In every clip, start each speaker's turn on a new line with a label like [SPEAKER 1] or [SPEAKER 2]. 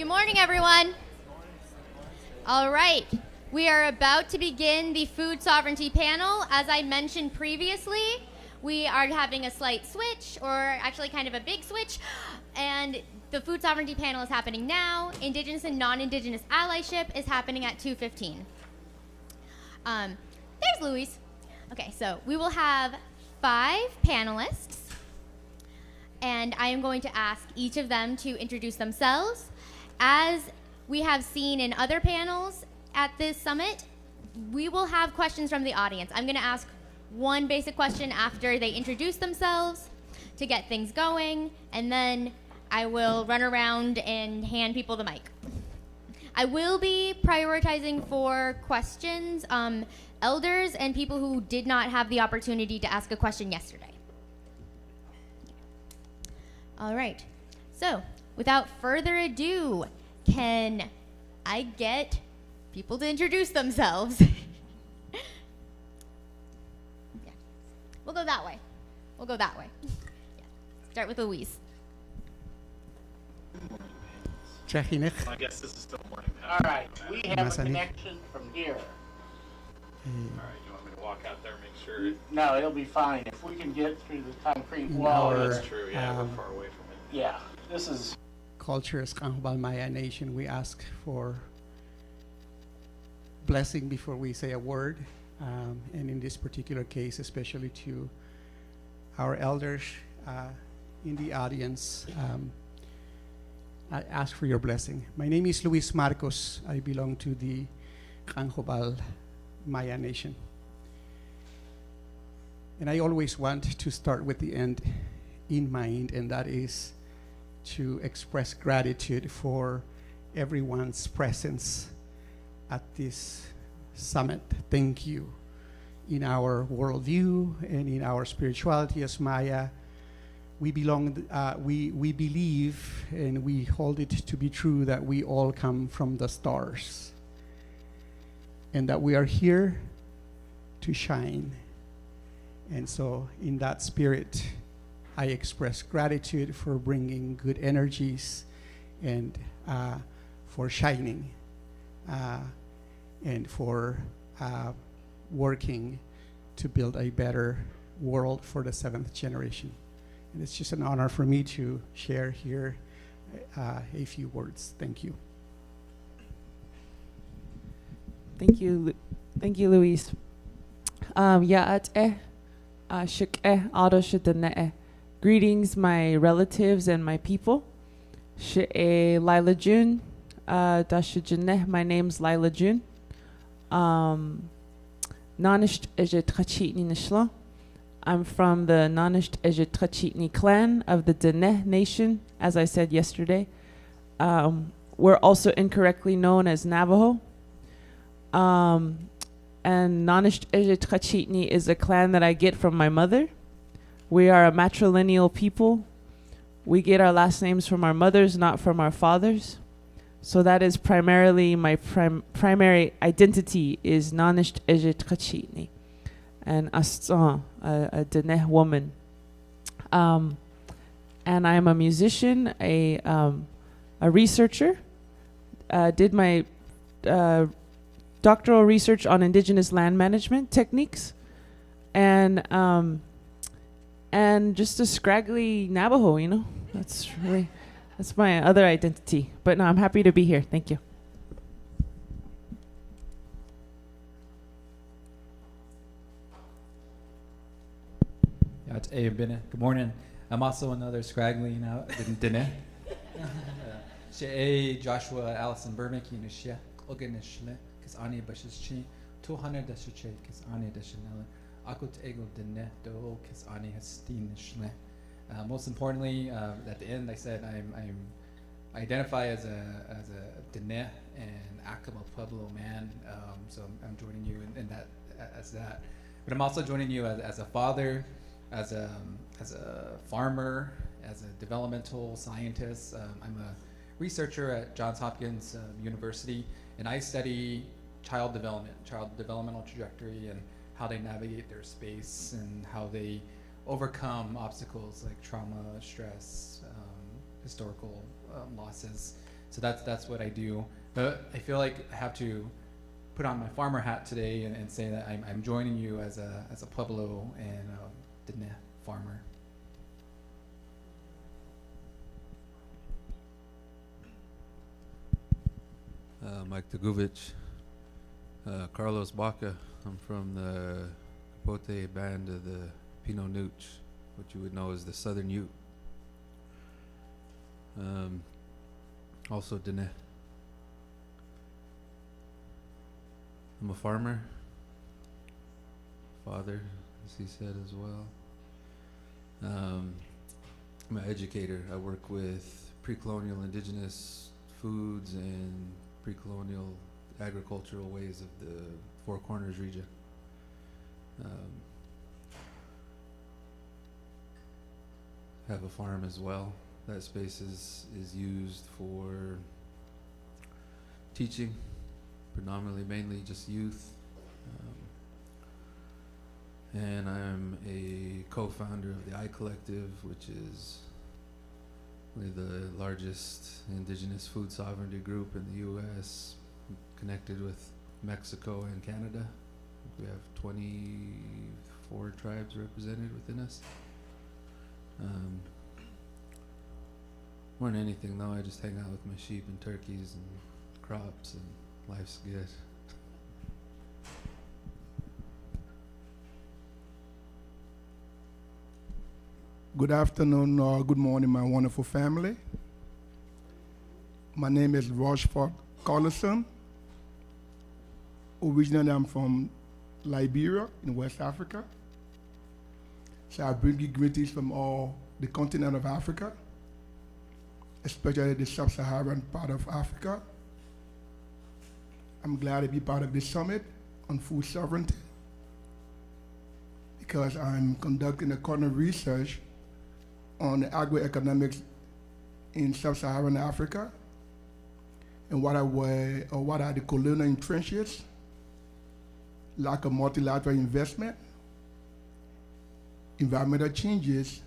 [SPEAKER 1] Good morning, everyone. All right, we are about to begin the food sovereignty panel. As I mentioned previously, we are having a slight switch, or actually kind of a big switch, and the food sovereignty panel is happening now. Indigenous and non-Indigenous allyship is happening at 2:15. There's Louise. Okay, so we will have 5 panelists, and I am going to ask each of them to introduce themselves. As we have seen in other panels at this summit, we will have questions from the audience. I'm going to ask one basic question after they introduce themselves to get things going, and then I will run around and hand people the mic. I will be prioritizing for questions elders and people who did not have the opportunity to ask a question yesterday. All right, so without further ado, can I get people to introduce themselves? Yeah. We'll go that way. Yeah. Start with Louise.
[SPEAKER 2] I
[SPEAKER 3] guess this is still morning.
[SPEAKER 4] All right, we have a connection from here.
[SPEAKER 3] All right, you want me to walk out there and make sure?
[SPEAKER 4] No, it'll be fine. If we can get through the concrete wall.
[SPEAKER 3] That's true, yeah, we're far away from it.
[SPEAKER 4] Yeah, this is...
[SPEAKER 2] Culture as Chiricahua Maya Nation, we ask for blessing before we say a word, and in this particular case, especially to our elders in the audience, I ask for your blessing. My name is Luis Marcos. I belong to the Chiricahua Maya Nation. And I always want to start with the end in mind, and that is to express gratitude for everyone's presence at this summit. Thank you. In our worldview and in our spirituality as Maya, we believe and we hold it to be true that we all come from the stars and that we are here to shine. And so in that spirit, I express gratitude for bringing good energies and for shining and for working to build a better world for the 7th generation. And it's just an honor for me to share here a few words. Thank you.
[SPEAKER 5] Thank you, Luis. Greetings, my relatives and my people. Lyla June. My name's Lyla June. I'm from the Nanisht Ejitrachitni clan of the Diné Nation, as I said yesterday. We're also incorrectly known as Navajo. And Nanisht Ejitrachitni is a clan that I get from my mother. We are a matrilineal people. We get our last names from our mothers, not from our fathers. So that is primarily my primary identity is Nanisht Ejitrachitni, and Asst, a Diné woman. And I'm a musician, a researcher. Did my doctoral research on indigenous land management techniques, and just a scraggly Navajo, you know. That's my other identity. But no, I'm happy to be here. Thank you.
[SPEAKER 6] Good morning. I'm also another scraggly now Diné. Joshua Allison-Burbank, because Ani Bashis 200 Dashuche, because Ani Dashanella. Akut Ego Diné, Do, because Ani Hastin Shle. Most importantly, at the end, I said I identify as a Diné and Acoma Pueblo man. So I'm joining you in that as that. But I'm also joining you as a father, as a farmer, as a developmental scientist. I'm a researcher at Johns Hopkins University, and I study child developmental trajectory, and how they navigate their space and how they overcome obstacles like trauma, stress, historical losses, So that's what I do. But I feel like I have to put on my farmer hat today and say that I'm joining you as a Pueblo and Diné farmer.
[SPEAKER 7] Mike Tagovich, Karlos, Baca. I'm from the Capote band of the Pinot Nuch, what you would know as the Southern Ute. Also Dine. I'm a farmer, father, as he said as well. I'm an educator. I work with pre-colonial indigenous foods and pre-colonial agricultural ways of the Four Corners region. Have a farm as well. That space is used for teaching, predominantly, mainly just youth. And I'm a co-founder of the I Collective, which is really the largest indigenous food sovereignty group in the U.S., connected with Mexico and Canada. We have 24 tribes represented within us. More than anything, though, I just hang out with my sheep and turkeys and crops, and life's good.
[SPEAKER 8] Good afternoon or good morning, my wonderful family. My name is Rochefort Korlison. Originally, I'm from Liberia in West Africa. So I bring you greetings from all the continent of Africa, especially the sub-Saharan part of Africa. I'm glad to be part of this summit on food sovereignty because I'm conducting a current research on agroeconomics in sub-Saharan Africa and what are the colonial entrenches, lack of multilateral investment, environmental changes,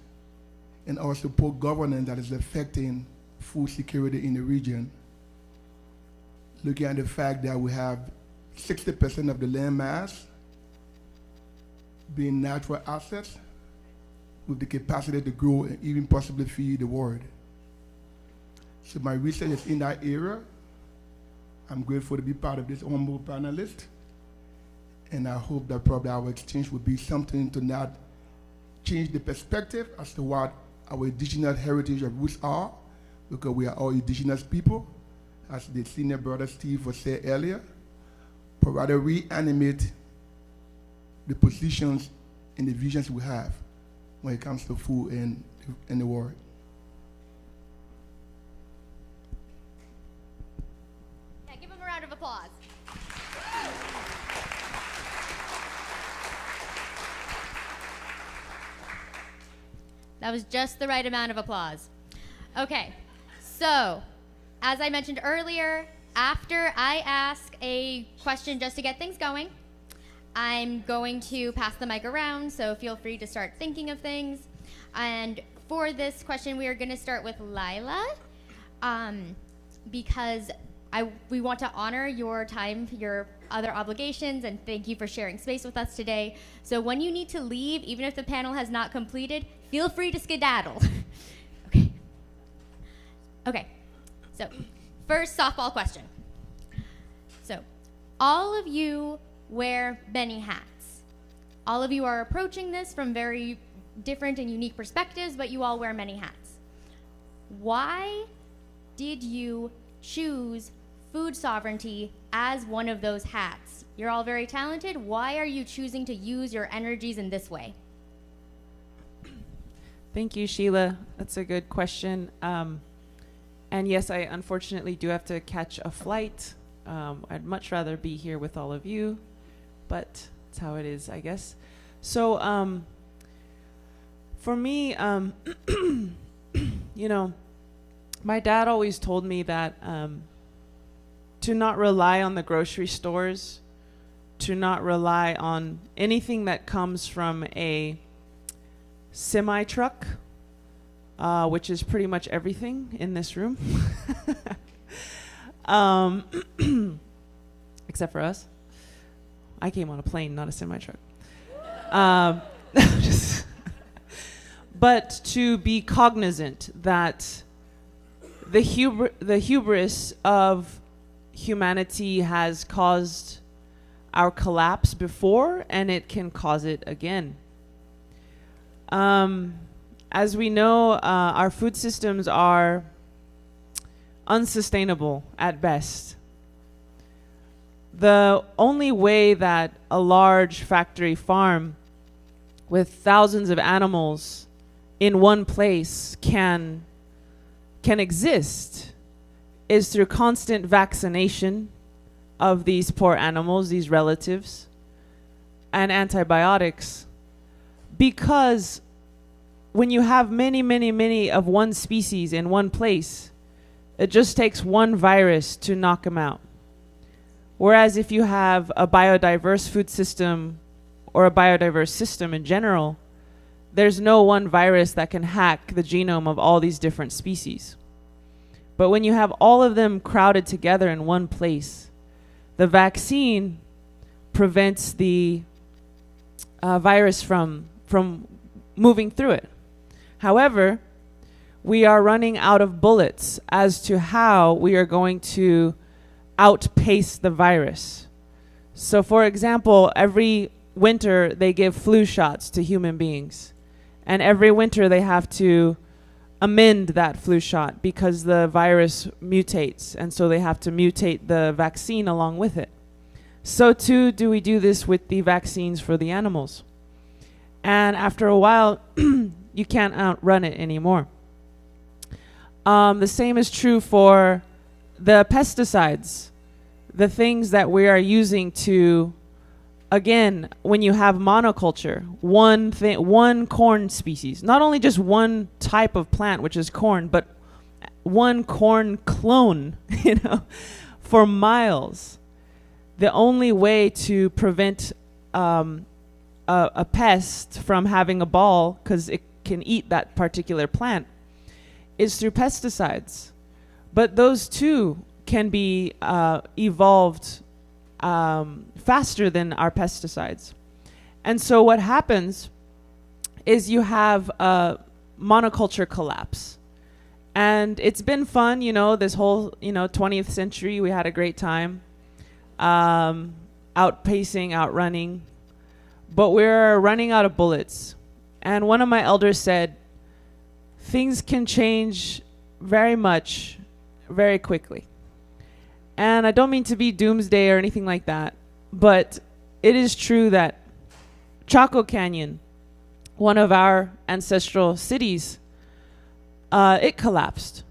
[SPEAKER 8] and also poor governance that is affecting food security in the region. Looking at the fact that we have 60% of the land mass being natural assets with the capacity to grow and even possibly feed the world. So my research is in that area. I'm grateful to be part of this humble panelist, and I hope that probably our exchange will be something to not change the perspective as to what our indigenous heritage of roots are, because we are all indigenous people, as the senior brother Steve was saying earlier, but rather reanimate the positions and the visions we have when it comes to food in the world.
[SPEAKER 1] Yeah, give him a round of applause. That was just the right amount of applause. Okay, so as I mentioned earlier, after I ask a question just to get things going, I'm going to pass the mic around, so feel free to start thinking of things. And for this question, we are going to start with Lyla, because we want to honor your time, your other obligations, and thank you for sharing space with us today. So when you need to leave, even if the panel has not completed, feel free to skedaddle. Okay, so first softball question. So all of you wear many hats. All of you are approaching this from very different and unique perspectives, but you all wear many hats. Why did you choose food sovereignty as one of those hats? You're all very talented. Why are you choosing to use your energies in this way?
[SPEAKER 5] Thank you, Sheelah. That's a good question. And yes, I unfortunately do have to catch a flight. I'd much rather be here with all of you, but it's how it is, I guess. So for me, you know, my dad always told me that to not rely on the grocery stores, to not rely on anything that comes from a semi-truck, which is pretty much everything in this room. Um, except for us. I came on a plane, not a semi-truck. Just but to be cognizant that the hubris of humanity has caused our collapse before, and it can cause it again. As we know, our food systems are unsustainable at best. The only way that a large factory farm with thousands of animals in one place can exist is through constant vaccination of these poor animals, these relatives, and antibiotics. Because when you have many, many, many of one species in one place, it just takes one virus to knock them out. Whereas if you have a biodiverse food system or a biodiverse system in general, there's no one virus that can hack the genome of all these different species. But when you have all of them crowded together in one place, the vaccine prevents the virus from moving through it. However, we are running out of bullets as to how we are going to outpace the virus. So for example, every winter they give flu shots to human beings. And every winter they have to amend that flu shot because the virus mutates. And so they have to mutate the vaccine along with it. So too do we do this with the vaccines for the animals. And after a while, you can't outrun it anymore. The same is true for the pesticides, the things that we are using to, again, when you have monoculture, one corn species, not only just one type of plant, which is corn, but one corn clone, for miles. The only way to prevent a pest from having a ball, because it can eat that particular plant, is through pesticides. But those too can be evolved faster than our pesticides. And so what happens is you have a monoculture collapse. And it's been fun, this whole, 20th century, we had a great time, outpacing, outrunning, but we're running out of bullets. And one of my elders said, things can change very much, very quickly. And I don't mean to be doomsday or anything like that, but it is true that Chaco Canyon, one of our ancestral cities, it collapsed.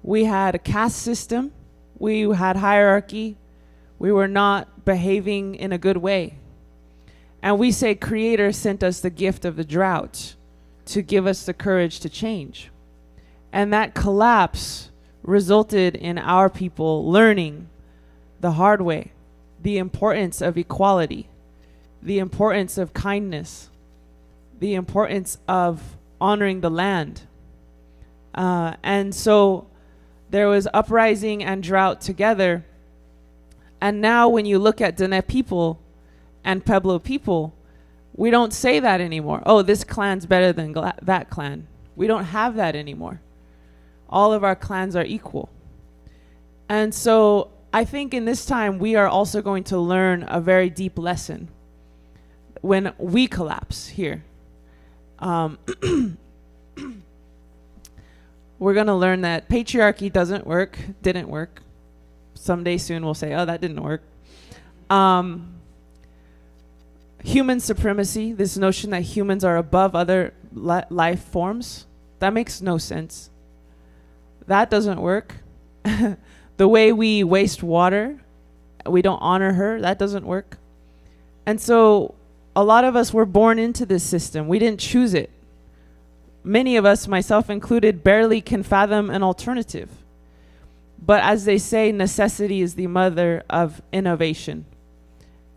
[SPEAKER 5] We had a caste system. We had hierarchy. We were not behaving in a good way. And we say Creator sent us the gift of the drought to give us the courage to change. And that collapse resulted in our people learning the hard way, the importance of equality, the importance of kindness, the importance of honoring the land. And so there was uprising and drought together. And now when you look at Diné people and Pueblo people, we don't say that anymore. Oh, this clan's better than that clan. We don't have that anymore. All of our clans are equal. And so I think in this time we are also going to learn a very deep lesson when we collapse here. We're going to learn that patriarchy didn't work. Someday soon we'll say, oh, that didn't work. Human supremacy, this notion that humans are above other life forms, that makes no sense. That doesn't work. The way we waste water, we don't honor her, that doesn't work. And so a lot of us were born into this system. We didn't choose it. Many of us, myself included, barely can fathom an alternative. But as they say, necessity is the mother of innovation.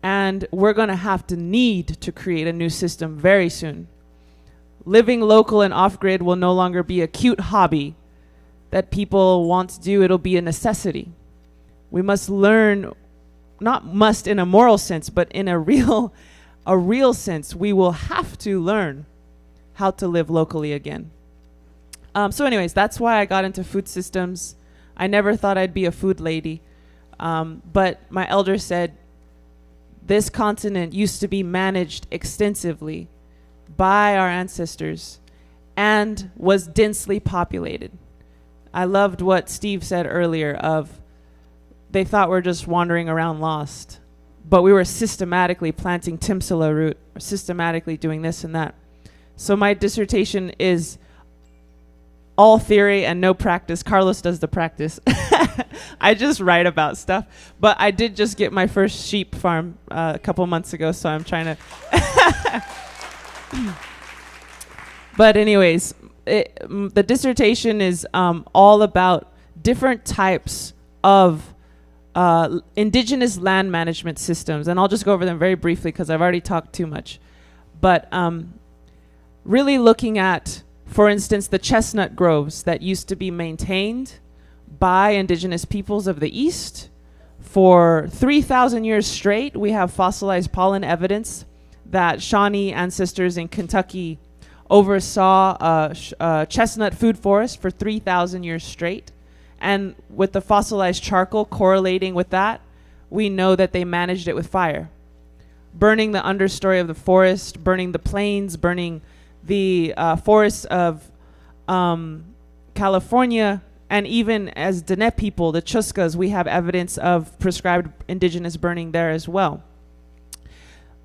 [SPEAKER 5] And we're going to have to need to create a new system very soon. Living local and off-grid will no longer be a cute hobby that people want to do. It'll be a necessity. We must learn, not must in a moral sense, but in a real sense. We will have to learn how to live locally again. So anyways, that's why I got into food systems. I never thought I'd be a food lady. But my elder said, this continent used to be managed extensively by our ancestors and was densely populated. I loved what Steve said earlier of they thought we're just wandering around lost, but we were systematically planting Timsala root, or systematically doing this and that. So my dissertation is all theory and no practice. Karlos does the practice. I just write about stuff. But I did just get my first sheep farm a couple months ago, so I'm trying to... But anyways, the dissertation is all about different types of indigenous land management systems. And I'll just go over them very briefly because I've already talked too much. But really looking at, for instance, the chestnut groves that used to be maintained by indigenous peoples of the East. For 3,000 years straight, we have fossilized pollen evidence that Shawnee ancestors in Kentucky oversaw a chestnut food forest for 3,000 years straight. And with the fossilized charcoal correlating with that, we know that they managed it with fire. Burning the understory of the forest, burning the plains, burning the forests of California, and even as Diné people, the Chuscas, we have evidence of prescribed indigenous burning there as well.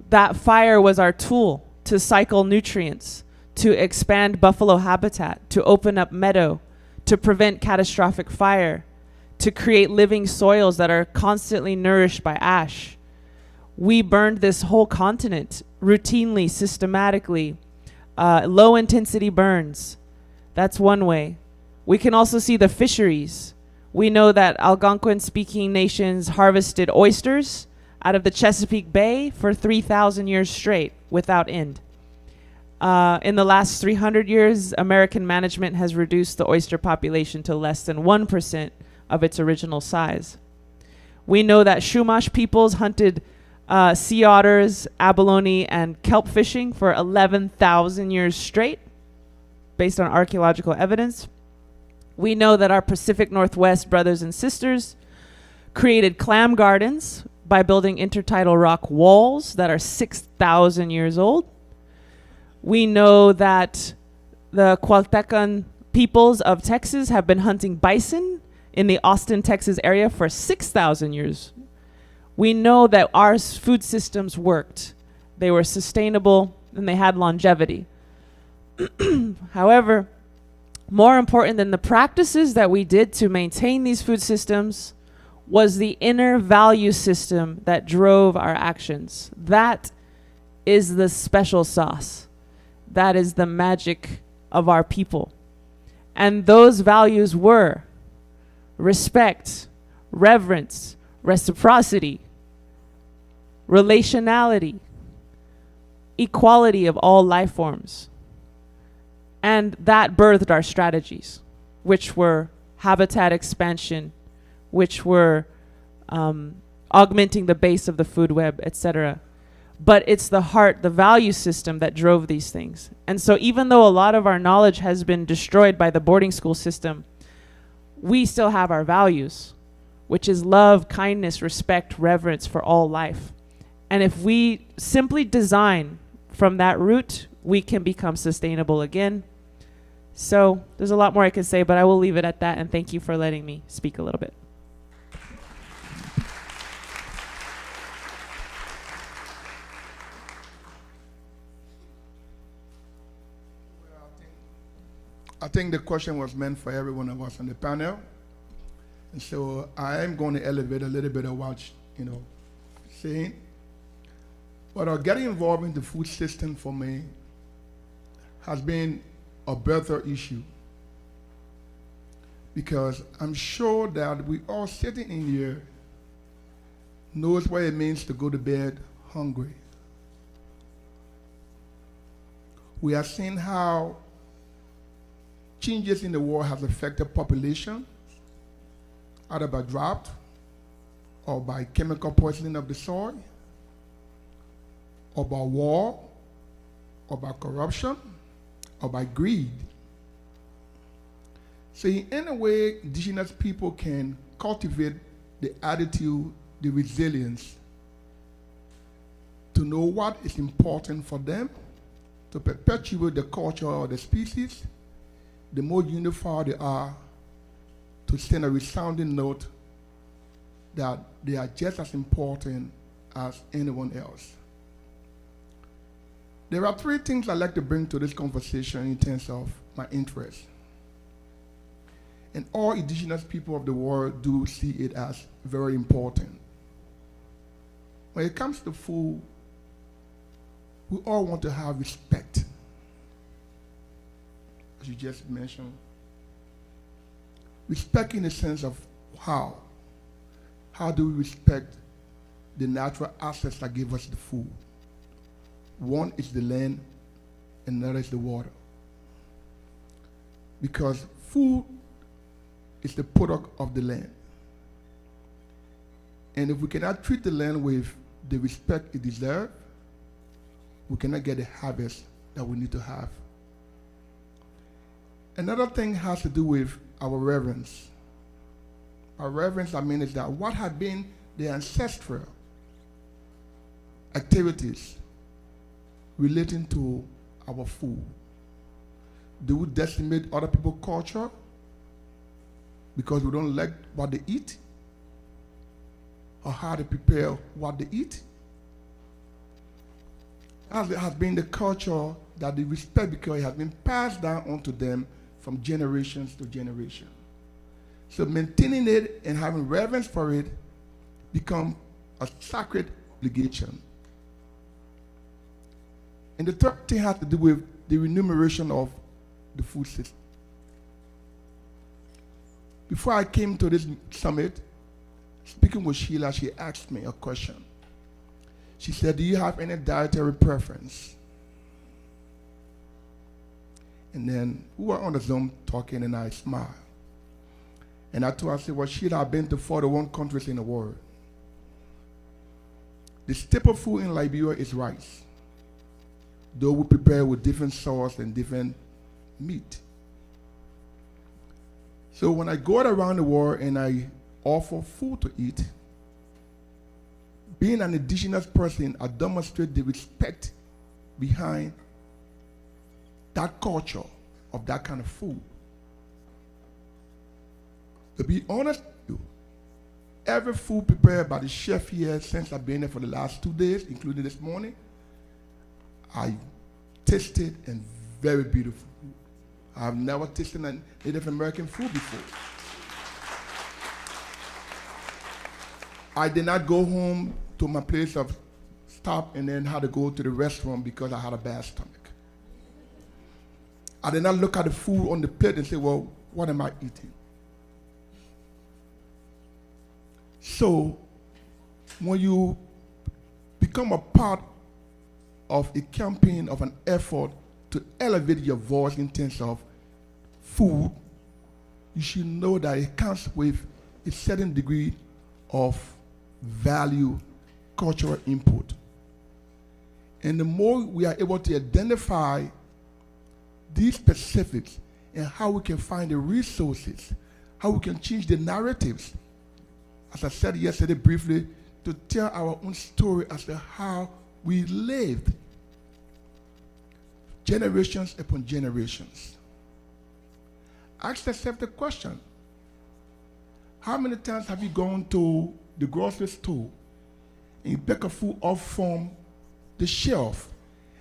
[SPEAKER 5] That fire was our tool to cycle nutrients, to expand buffalo habitat, to open up meadow, to prevent catastrophic fire, to create living soils that are constantly nourished by ash. We burned this whole continent routinely, systematically. Low intensity burns. That's one way. We can also see the fisheries. We know that Algonquin-speaking nations harvested oysters out of the Chesapeake Bay for 3,000 years straight without end. In the last 300 years, American management has reduced the oyster population to less than 1% of its original size. We know that Chumash peoples hunted sea otters, abalone, and kelp fishing for 11,000 years straight, based on archaeological evidence. We know that our Pacific Northwest brothers and sisters created clam gardens by building intertidal rock walls that are 6,000 years old. We know that the Cualtecan peoples of Texas have been hunting bison in the Austin, Texas area for 6,000 years. We know that our food systems worked. They were sustainable and they had longevity. However, more important than the practices that we did to maintain these food systems was the inner value system that drove our actions. That is the special sauce. That is the magic of our people. And those values were respect, reverence, reciprocity, relationality, equality of all life forms. And that birthed our strategies, which were habitat expansion, which were augmenting the base of the food web, etc. But it's the heart, the value system that drove these things. And so even though a lot of our knowledge has been destroyed by the boarding school system, we still have our values, which is love, kindness, respect, reverence for all life. And if we simply design from that root, we can become sustainable again. So there's a lot more I could say, but I will leave it at that. And thank you for letting me speak a little bit.
[SPEAKER 8] I think the question was meant for every one of us on the panel. And so I am going to elevate a little bit of what, saying. But getting involved in the food system for me has been a birther issue. Because I'm sure that we all sitting in here knows what it means to go to bed hungry. We have seen how changes in the world have affected population, either by drought, or by chemical poisoning of the soil, or by war, or by corruption, or by greed. So in any way, indigenous people can cultivate the attitude, the resilience, to know what is important for them, to perpetuate the culture of the species, the more unified they are, to send a resounding note that they are just as important as anyone else. There are three things I'd like to bring to this conversation in terms of my interest. And all indigenous people of the world do see it as very important. When it comes to food, we all want to have respect, as you just mentioned. Respect in the sense of how. How do we respect the natural assets that give us the food? One is the land, and another is the water. Because food is the product of the land. And if we cannot treat the land with the respect it deserves, we cannot get the harvest that we need to have. Another thing has to do with our reverence. Our reverence, I mean, is that what had been the ancestral activities relating to our food. Do we decimate other people's culture because we don't like what they eat or how they prepare what they eat? As it has been the culture that they respect because it has been passed down onto them from generations to generation. So maintaining it and having reverence for it become a sacred obligation. And the third thing has to do with the remuneration of the food system. Before I came to this summit, speaking with Sheelah, she asked me a question. She said, do you have any dietary preference? And then we were on the Zoom talking, and I smiled. And I told her, I said, well, Sheelah, I've been to 41 countries in the world. The staple food in Liberia is rice, though we prepare with different sauce and different meat. So when I go around the world and I offer food to eat, being an indigenous person, I demonstrate the respect behind that culture of that kind of food. To be honest with you, every food prepared by the chef here since I've been there for the last 2 days, including this morning, I tasted and very beautiful. I've never tasted a Native American food before. I did not go home to my place of stop and then had to go to the restaurant because I had a bad stomach. I did not look at the food on the plate and say, well, what am I eating? So when you become a part of a campaign, of an effort to elevate your voice in terms of food, you should know that it comes with a certain degree of value, cultural input. And the more we are able to identify these specifics and how we can find the resources, how we can change the narratives, as I said yesterday briefly, to tell our own story as to how we lived generations upon generations. Ask yourself the question, how many times have you gone to the grocery store and you pick a food up from the shelf?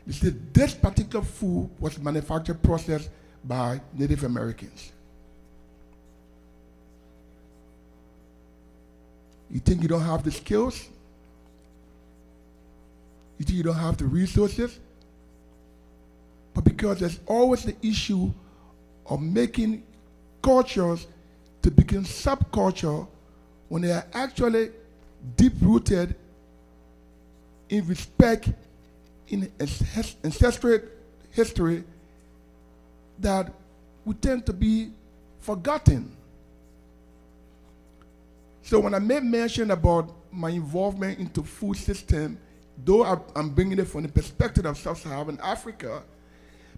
[SPEAKER 8] You say this particular food was manufactured, processed by Native Americans. You think you don't have the skills? You think you don't have the resources? But because there's always the issue of making cultures to become subculture when they are actually deep-rooted in respect in ancestral history, that we tend to be forgotten. So when I made mention about my involvement into food system, though I'm bringing it from the perspective of sub-Saharan Africa,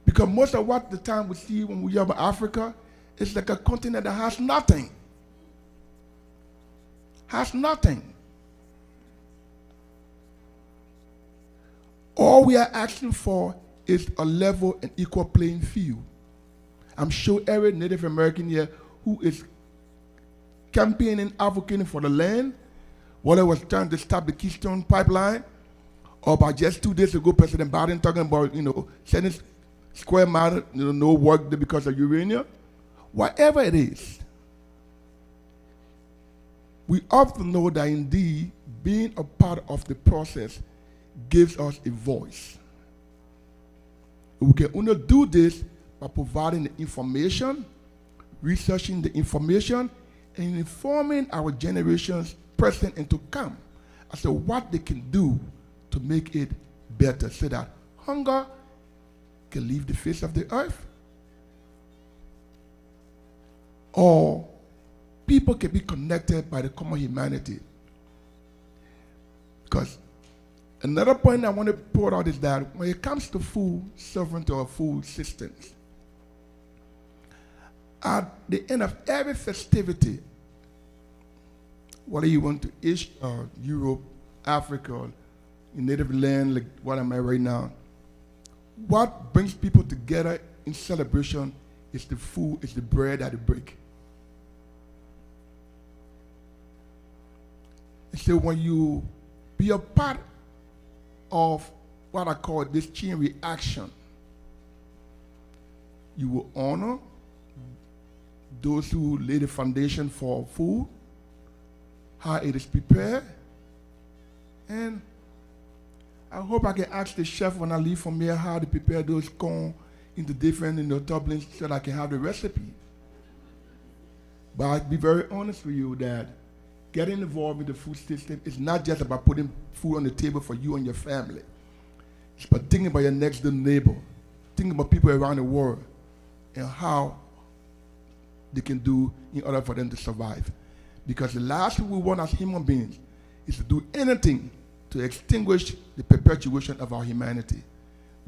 [SPEAKER 8] because most of what the time we see when we hear about Africa, it's like a continent that has nothing. Has nothing. All we are asking for is a level and equal playing field. I'm sure every Native American here who is campaigning, advocating for the land, whether it was trying to stop the Keystone Pipeline, or by just 2 days ago, President Biden talking about, sending square mile, no work there because of uranium. Whatever it is, we often know that indeed being a part of the process gives us a voice. We can only do this by providing the information, researching the information, and informing our generations present and to come as to what they can do to make it better so that hunger can leave the face of the earth, or people can be connected by the common humanity. Because another point I want to put out is that when it comes to food sovereignty or food systems, at the end of every festivity, whether you went to Asia, Europe, Africa, or in native land like what I'm at right now, what brings people together in celebration is the food, is the bread at the break. And so when you be a part of what I call this chain reaction, you will honor those who lay the foundation for food, how it is prepared, and I hope I can ask the chef when I leave from here how to prepare those corn into different doublings so that I can have the recipe. But I'll be very honest with you that getting involved in the food system is not just about putting food on the table for you and your family. It's about thinking about your next door neighbor, thinking about people around the world and how they can do in order for them to survive. Because the last thing we want as human beings is to do anything to extinguish the perpetuation of our humanity.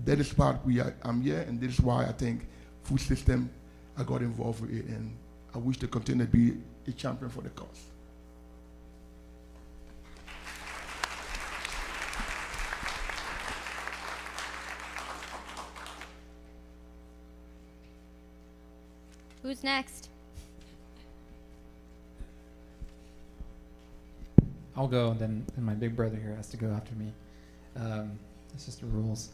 [SPEAKER 8] That is why I'm here, and this is why I think food system, I got involved with it, and I wish to continue to be a champion for the cause.
[SPEAKER 1] Who's next?
[SPEAKER 6] I'll go, and then my big brother here has to go after me. It's just the rules.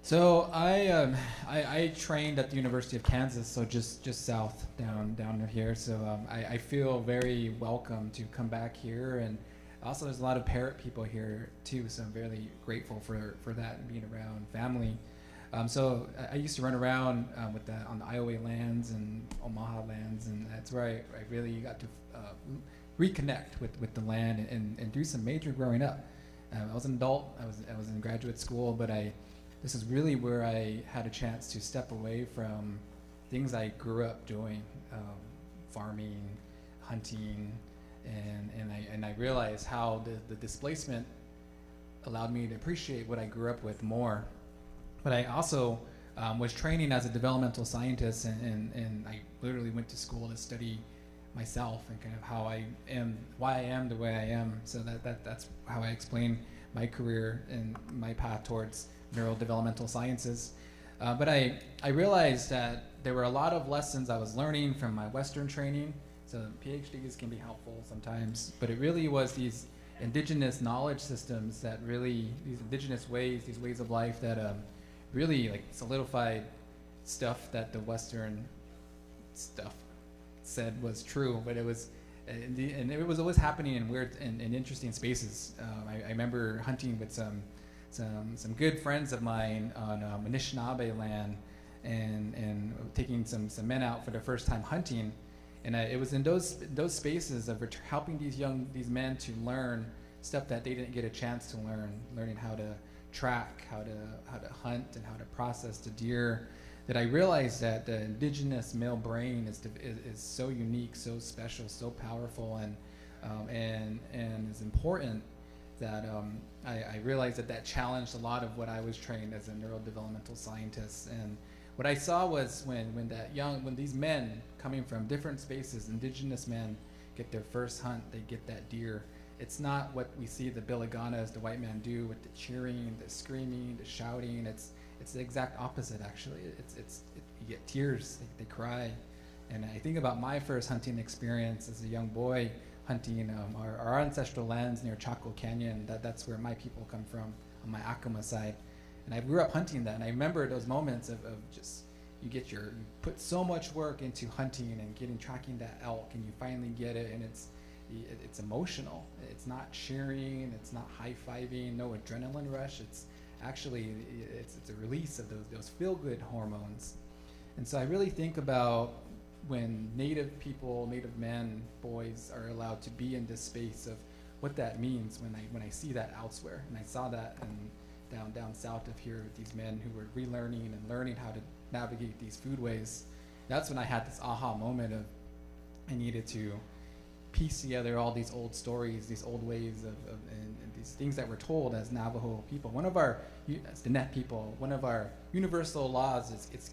[SPEAKER 6] So I trained at the University of Kansas, so just south down here. So I feel very welcome to come back here, and also there's a lot of parrot people here too. So I'm very grateful for that and being around family. So I used to run around on the Iowa lands and Omaha lands, and that's where I really got to reconnect with the land and do some major growing up. I was an adult. I was in graduate school, but this is really where I had a chance to step away from things I grew up doing, farming, hunting, and I realized how the displacement allowed me to appreciate what I grew up with more. But I also was training as a developmental scientist, and I literally went to school to study myself and kind of how I am, why I am the way I am. So that's how I explain my career and my path towards neurodevelopmental sciences. But I realized that there were a lot of lessons I was learning from my Western training. So PhDs can be helpful sometimes, but it really was these indigenous knowledge systems that really, these indigenous ways, these ways of life that really like solidified stuff that the Western stuff said was true, but it was, and it was always happening in weird and interesting spaces. I remember hunting with some good friends of mine on Anishinaabe land, and taking some men out for the first time hunting, and it was in those spaces of helping these men to learn stuff that they didn't get a chance to learn, learning how to track, how to hunt, and how to process the deer. that I realized that the indigenous male brain is so unique, so special, so powerful, and is important, that I realized that challenged a lot of what I was trained as a neurodevelopmental scientist. And what I saw was when these men coming from different spaces, indigenous men, get their first hunt, they get that deer. It's not what we see the Biliganas, the white man, do with the cheering, the screaming, the shouting. It's the exact opposite, actually. You get tears, they cry. And I think about my first hunting experience as a young boy, hunting our ancestral lands near Chaco Canyon. That's where my people come from, on my Acoma side. And I grew up hunting that, and I remember those moments of just, you put so much work into hunting and tracking that elk, and you finally get it, and it's emotional. It's not cheering, it's not high-fiving, no adrenaline rush. It's actually, it's a release of those feel-good hormones. And so I really think about when Native people, Native men, boys are allowed to be in this space of what that means when I see that elsewhere. And I saw that down south of here with these men who were relearning and learning how to navigate these foodways. That's when I had this aha moment of I needed to piece together all these old stories, these old ways and these things that were told as Navajo people. As Diné people, one of our universal laws is it's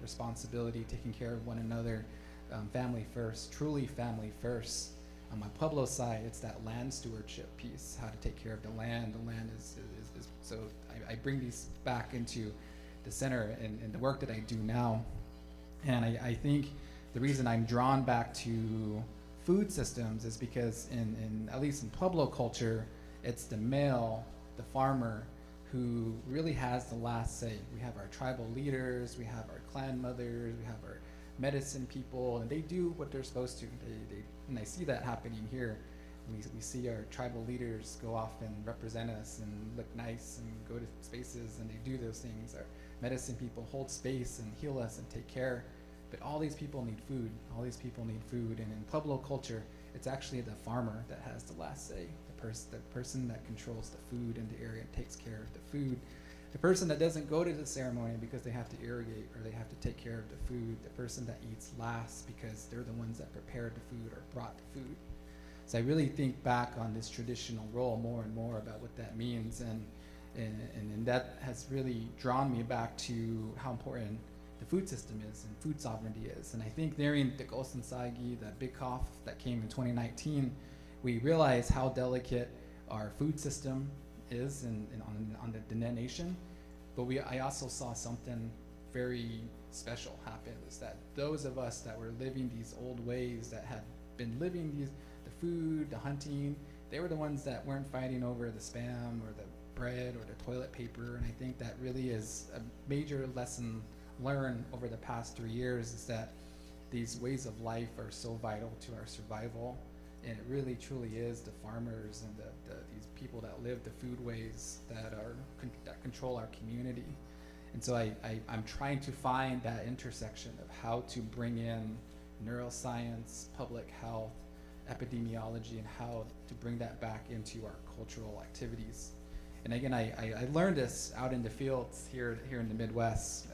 [SPEAKER 6] responsibility, taking care of one another, family first, truly family first. On my Pueblo side, it's that land stewardship piece, how to take care of the land. The land is so I bring these back into the center in the work that I do now. And I think the reason I'm drawn back to food systems is because at least in Pueblo culture, it's the male, the farmer, who really has the last say. We have our tribal leaders, we have our clan mothers, we have our medicine people, and they do what they're supposed to. And I see that happening here. We see our tribal leaders go off and represent us and look nice and go to spaces, and they do those things. Our medicine people hold space and heal us and take care. But all these people need food. All these people need food. And in Pueblo culture, it's actually the farmer that has the last say. The person that controls the food in the area and takes care of the food. The person that doesn't go to the ceremony because they have to irrigate or they have to take care of the food. The person that eats last because they're the ones that prepared the food or brought the food. So I really think back on this traditional role more and more about what that means. And that has really drawn me back to how important the food system is and food sovereignty is. And I think during the Tsétsêhéstâhese, the big cough that came in 2019, we realized how delicate our food system is on the Diné Nation. But I also saw something very special happen, is that those of us that were living these old ways, that had been living the food, the hunting, they were the ones that weren't fighting over the spam or the bread or the toilet paper. And I think that really is a major lesson learned over the past 3 years, is that these ways of life are so vital to our survival. And it really truly is the farmers and these people that live the foodways that control our community. And so I'm trying to find that intersection of how to bring in neuroscience, public health, epidemiology, and how to bring that back into our cultural activities. And again, I learned this out in the fields here in the Midwest.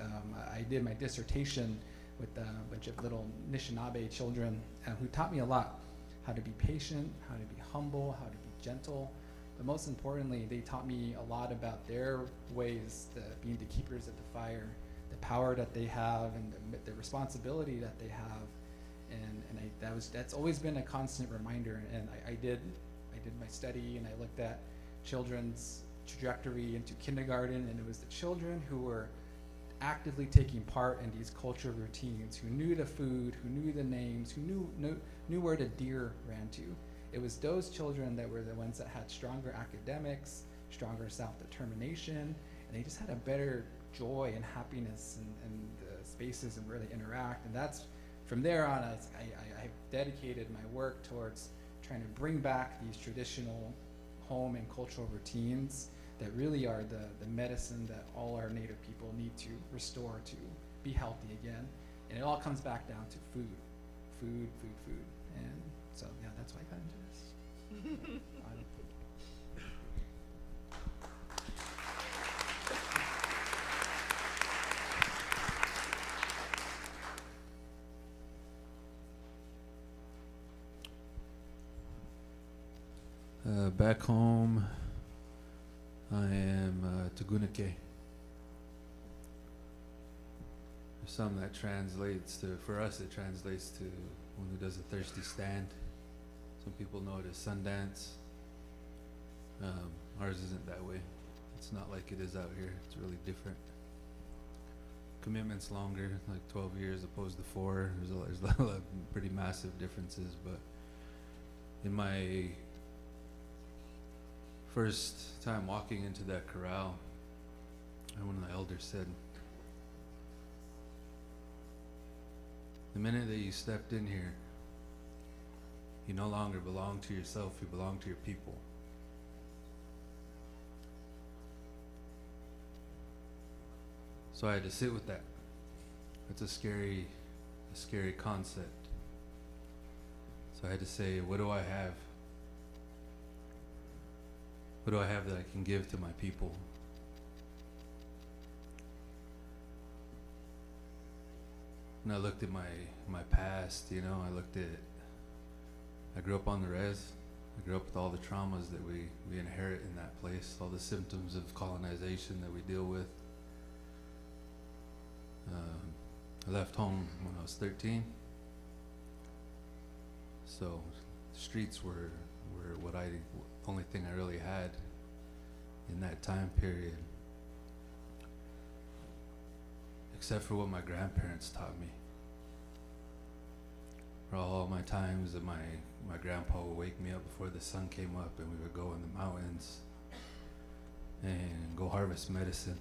[SPEAKER 6] I did my dissertation with a bunch of little Anishinaabe children who taught me a lot. How to be patient, how to be humble, how to be gentle. But most importantly, they taught me a lot about their ways, being the keepers of the fire, the power that they have, and the responsibility that they have. And that's always been a constant reminder. And I did my study, and I looked at children's trajectory into kindergarten, and it was the children who were actively taking part in these cultural routines, who knew the food, who knew the names, who knew where the deer ran to. It was those children that were the ones that had stronger academics, stronger self-determination, and they just had a better joy and happiness in the spaces and where they interact. And that's, from there on, I've dedicated my work towards trying to bring back these traditional home and cultural routines that really are the medicine that all our Native people need to restore to be healthy again. And it all comes back down to food. And so, yeah, that's why I got into this.
[SPEAKER 7] Back home, I am Tugunake. There's some that translates to, for us it translates to one who does a thirsty stand. Some people know it as Sundance. Ours isn't that way. It's not like it is out here. It's really different. Commitment's longer, like 12 years opposed to 4. There's a lot of pretty massive differences, but in my first time walking into that corral, one of the elders said, the minute that you stepped in here, you no longer belong to yourself, you belong to your people. So I had to sit with that. It's a scary concept. So I had to say, what do I have? What do I have that I can give to my people? And I looked at my past, you know, I grew up on the res. I grew up with all the traumas that we inherit in that place, all the symptoms of colonization that we deal with. I left home when I was 13. So the streets were only thing I really had in that time period, except for what my grandparents taught me. For all my times that my grandpa would wake me up before the sun came up and we would go in the mountains and go harvest medicine.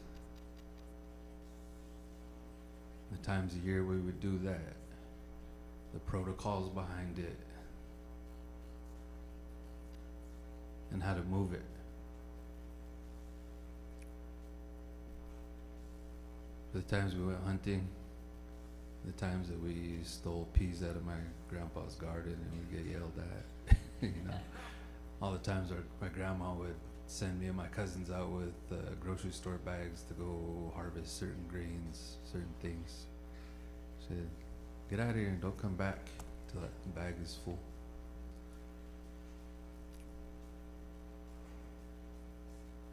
[SPEAKER 7] The times a year we would do that, the protocols behind it, and how to move it. The times we went hunting, the times that we stole peas out of my grandpa's garden and we'd get yelled at, you know. All the times my grandma would send me and my cousins out with grocery store bags to go harvest certain greens, certain things. She said, get out of here and don't come back till that bag is full.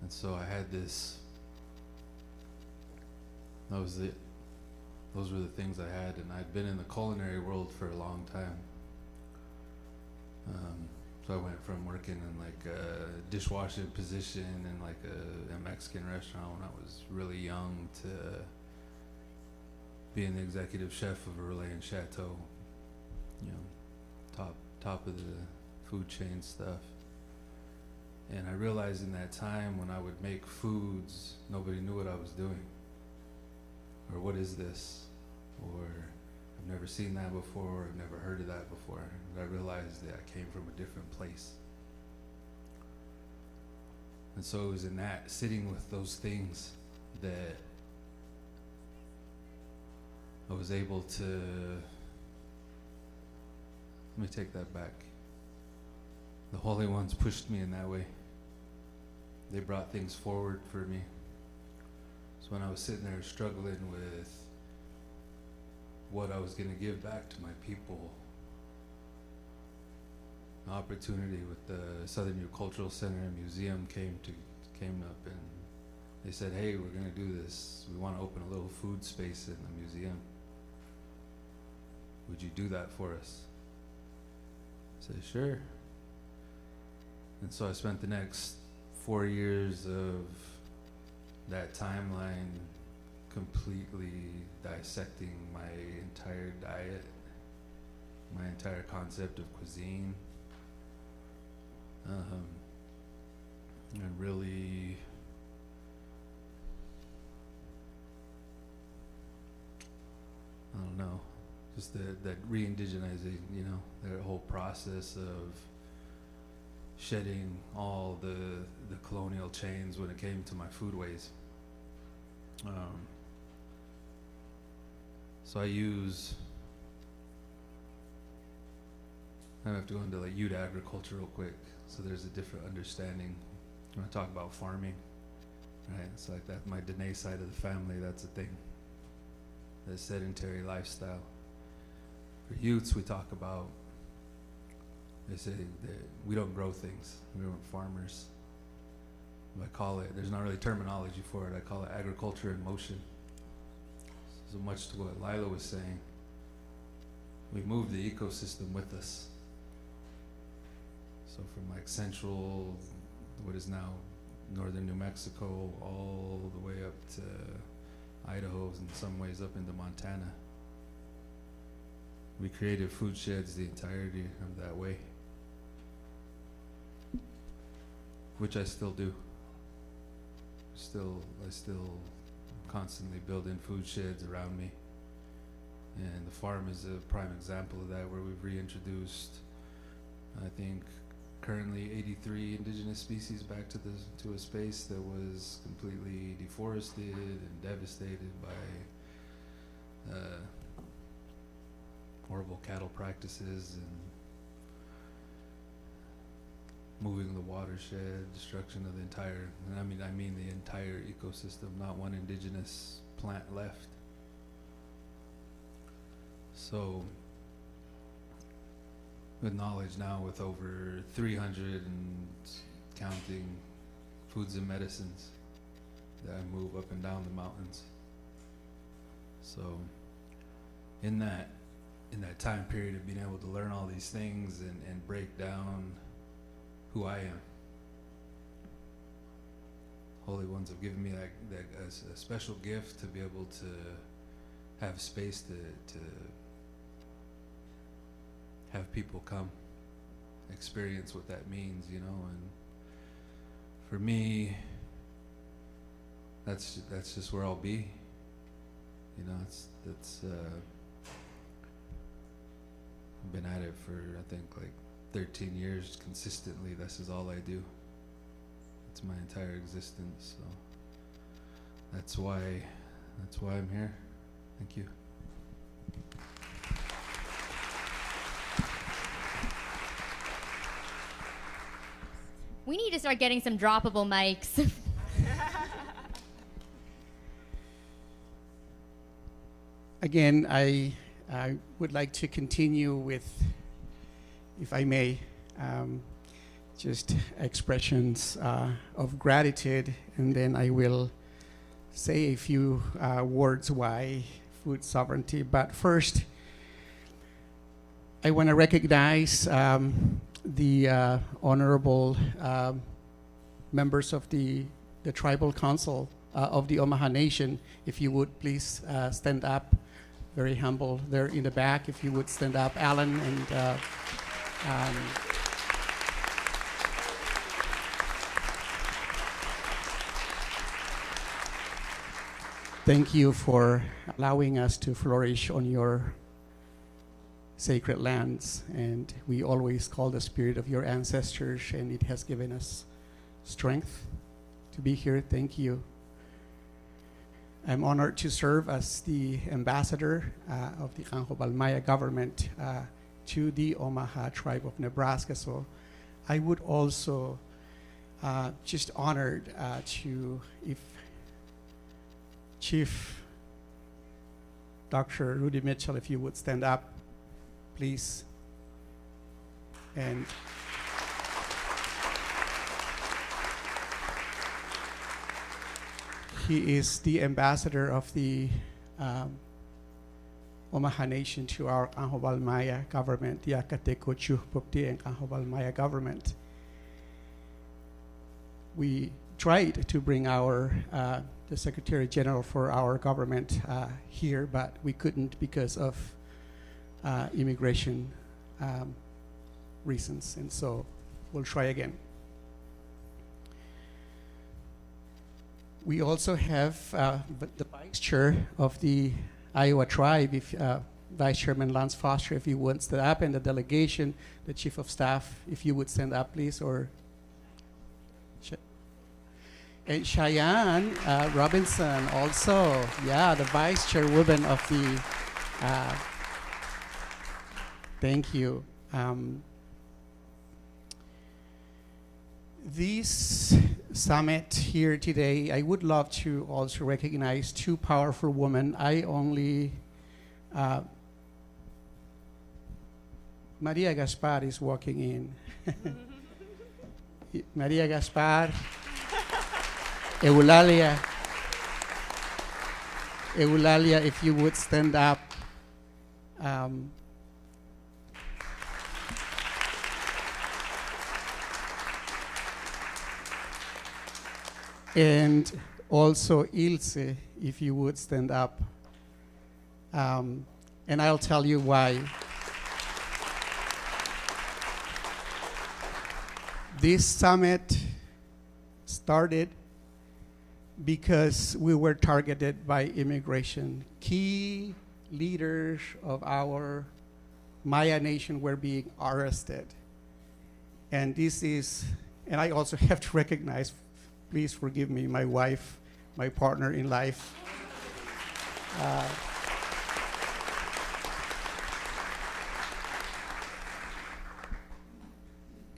[SPEAKER 7] And so I had this, that was it. Those were the things I had, and I'd been in the culinary world for a long time. So I went from working in like a dishwashing position in like a Mexican restaurant when I was really young to being the executive chef of a Relais and Chateau, you know, top of the food chain stuff. And I realized in that time when I would make foods, nobody knew what I was doing. Or what is this? Or I've never seen that before, or I've never heard of that before. But I realized that I came from a different place. And so it was in that, sitting with those things, that I was able to, let me take that back. The Holy Ones pushed me in that way. They brought things forward for me. So when I was sitting there struggling with what I was going to give back to my people, an opportunity with the Southern Youth Cultural Center and Museum came up, and they said, hey, we're going to do this. We want to open a little food space in the museum. Would you do that for us? I said, sure. And so I spent the next 4 years of that timeline completely dissecting my entire diet, my entire concept of cuisine, and really I don't know, just that re-indigenizing, you know, that whole process of shedding all the colonial chains when it came to my foodways. So I have to go into like Ute agriculture real quick, so there's a different understanding. When I talk about farming, right? It's like that, my Diné side of the family, that's a thing. The sedentary lifestyle. For Utes, we talk about They say that we don't grow things. We weren't farmers. I call it, there's not really terminology for it. I call it agriculture in motion. So much to what Lyla was saying. We move the ecosystem with us. So from like central, what is now northern New Mexico, all the way up to Idaho, in some ways up into Montana. We created food sheds the entirety of that way, which I still do. I still constantly build in food sheds around me. And the farm is a prime example of that, where we've reintroduced, I think, currently 83 indigenous species back to a space that was completely deforested and devastated by horrible cattle practices and moving the watershed, destruction of the entire, and I mean the entire ecosystem, not one indigenous plant left. So, with knowledge now, with over 300 and counting foods and medicines that I move up and down the mountains. So, in that time period of being able to learn all these things and break down who I am, Holy Ones have given me that as a special gift to be able to have space to have people come experience what that means, you know. And for me, that's just where I'll be, you know. That's I've been at it for, I think, like 13 years consistently. This is all I do. It's my entire existence. So that's why I'm here. Thank you.
[SPEAKER 1] We need to start getting some droppable mics.
[SPEAKER 2] Again, I would like to continue with, if I may, just expressions of gratitude, and then I will say a few words why food sovereignty. But first, I want to recognize the honorable members of the Tribal Council of the Umonhon Nation. If you would please stand up, very humble. They're in the back. If you would stand up, Alan and thank you for allowing us to flourish on your sacred lands, and we always call the spirit of your ancestors, and it has given us strength to be here. Thank you. I'm honored to serve as the ambassador of the Kahobalmaya government to the Omaha tribe of Nebraska. So I would also just honored to, if Chief Dr. Rudy Mitchell, if you would stand up, please. And he is the ambassador of the Umonhon Nation to our Kahobalmaya government, the Akateko Pupti and Kahobalmaya government. We tried to bring our the Secretary General for our government here, but we couldn't because of immigration reasons, and so we'll try again. We also have the Vice Chair of the Iowa tribe, if Vice Chairman Lance Foster, if you would stand up, and the delegation, the Chief of Staff, if you would stand up, please, or and Cheyenne Robinson also, yeah, the Vice Chairwoman of the, thank you. This summit here today, I would love to also recognize two powerful women. I only Maria Gaspar is walking in. Maria Gaspar, Eulalia, if you would stand up. And also Ilse, if you would stand up. And I'll tell you why. This summit started because we were targeted by immigration. Key leaders of our Maya nation were being arrested. And this is, and I also have to recognize, please forgive me, my wife, my partner in life.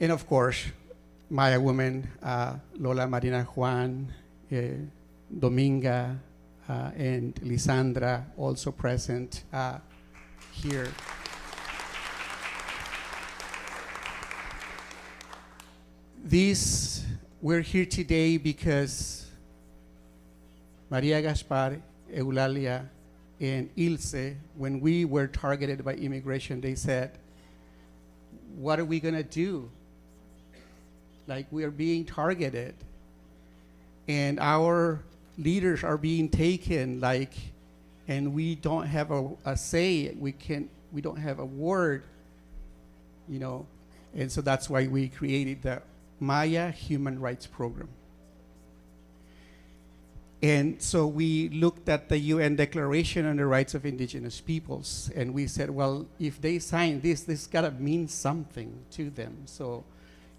[SPEAKER 2] And of course, Maya women, Lola Marina Juan, Dominga, and Lisandra, also present here. We're here today because Maria Gaspar, Eulalia, and Ilse, when we were targeted by immigration, they said, what are we gonna do? Like, we are being targeted, and our leaders are being taken, like, and we don't have a say, we don't have a word, you know, and so that's why we created the Maya Human Rights Program. And so we looked at the UN Declaration on the Rights of Indigenous Peoples, and we said, well, if they sign this gotta mean something to them. So,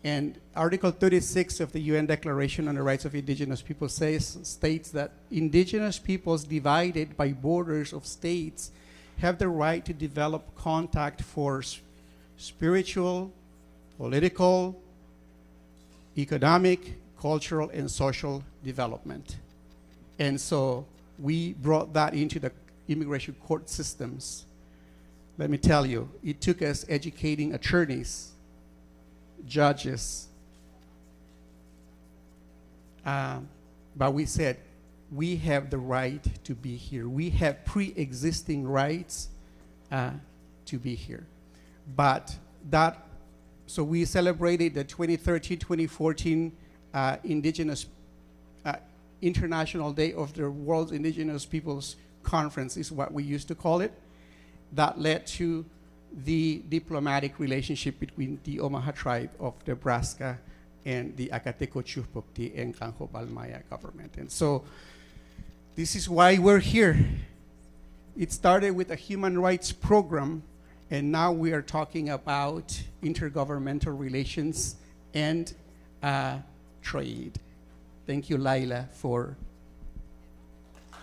[SPEAKER 2] and Article 36 of the UN Declaration on the Rights of Indigenous Peoples states that indigenous peoples divided by borders of states have the right to develop contact for spiritual, political, economic, cultural, and social development. And so we brought that into the immigration court systems. Let me tell you, it took us educating attorneys, judges, but we said, we have the right to be here. We have pre-existing rights to be here. But that, so we celebrated the 2013-2014 International Day of the World's Indigenous Peoples Conference is what we used to call it. That led to the diplomatic relationship between the Omaha tribe of Nebraska and the Acateco Chupukti and Kanjopal Maya government. And so this is why we're here. It started with a human rights program, and now we are talking about intergovernmental relations and trade. Thank you, Lyla, for,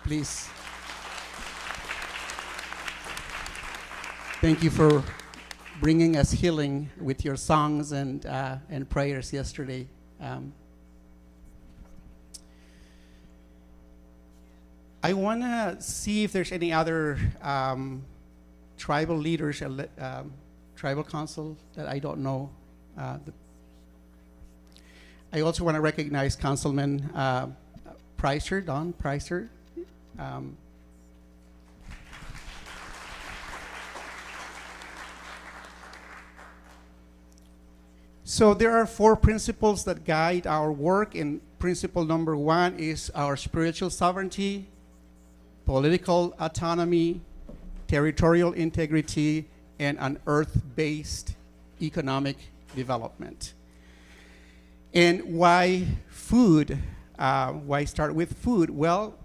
[SPEAKER 2] please. Thank you for bringing us healing with your songs and prayers yesterday. I want to see if there's any other tribal leaders, tribal council that I don't know. I also want to recognize Councilman Pricer, Don Pricer. So there are 4 principles that guide our work, and principle number 1 is our spiritual sovereignty, political autonomy, territorial integrity, and an earth-based economic development. And why food? Why start with food? Well,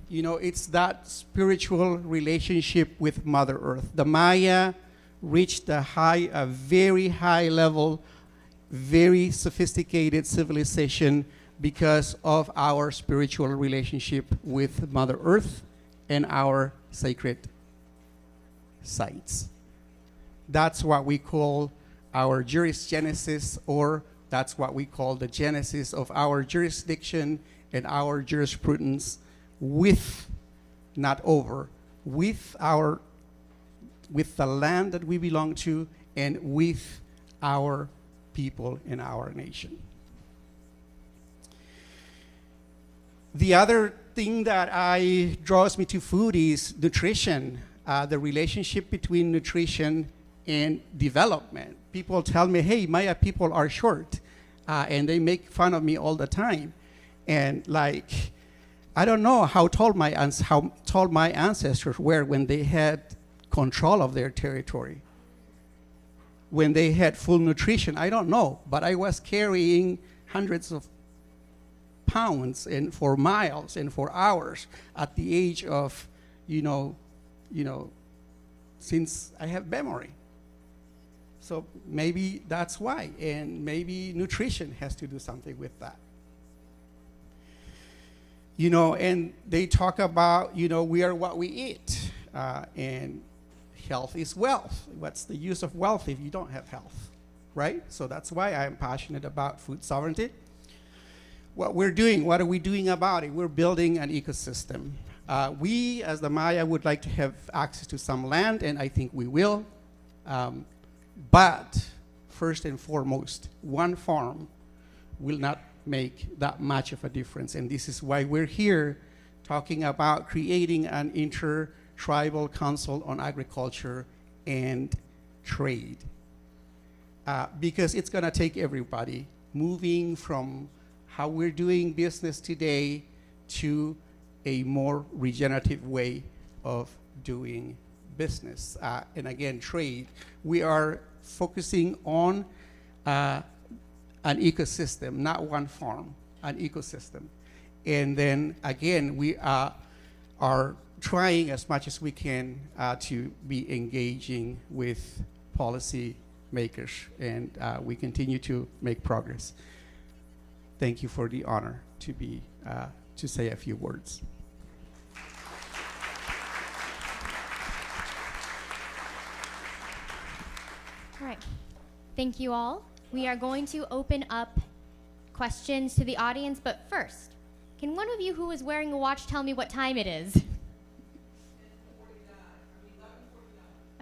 [SPEAKER 2] you know, it's that spiritual relationship with Mother Earth. The Maya reached a very high level, very sophisticated civilization because of our spiritual relationship with Mother Earth and our sacred sites. That's what we call our jurisgenesis, or that's what we call the genesis of our jurisdiction and our jurisprudence with, not over, with the land that we belong to and with our people in our nation. The other thing that draws me to food is nutrition, the relationship between nutrition and development. People tell me, hey, Maya people are short, and they make fun of me all the time. And like, I don't know how tall my ancestors were when they had control of their territory. When they had full nutrition, I don't know, but I was carrying hundreds of pounds and for miles and for hours at the age of, since I have memory. So maybe that's why, and maybe nutrition has to do something with that. And they talk about, we are what we eat, and health is wealth. What's the use of wealth if you don't have health, right? So that's why I'm passionate about food sovereignty. What are we doing about it? We're building an ecosystem. We, as the Maya, would like to have access to some land, and I think we will. But first and foremost, one farm will not make that much of a difference. And this is why we're here talking about creating an inter-tribal council on agriculture and trade. Because it's gonna take everybody moving from how we're doing business today to a more regenerative way of doing business. And again, trade. We are focusing on an ecosystem, not one farm, an ecosystem. And then again, we are trying as much as we can to be engaging with policy makers, and we continue to make progress. Thank you for the honor to say a few words.
[SPEAKER 1] All right, thank you all. We are going to open up questions to the audience, but first, can one of you who is wearing a watch tell me what time it is?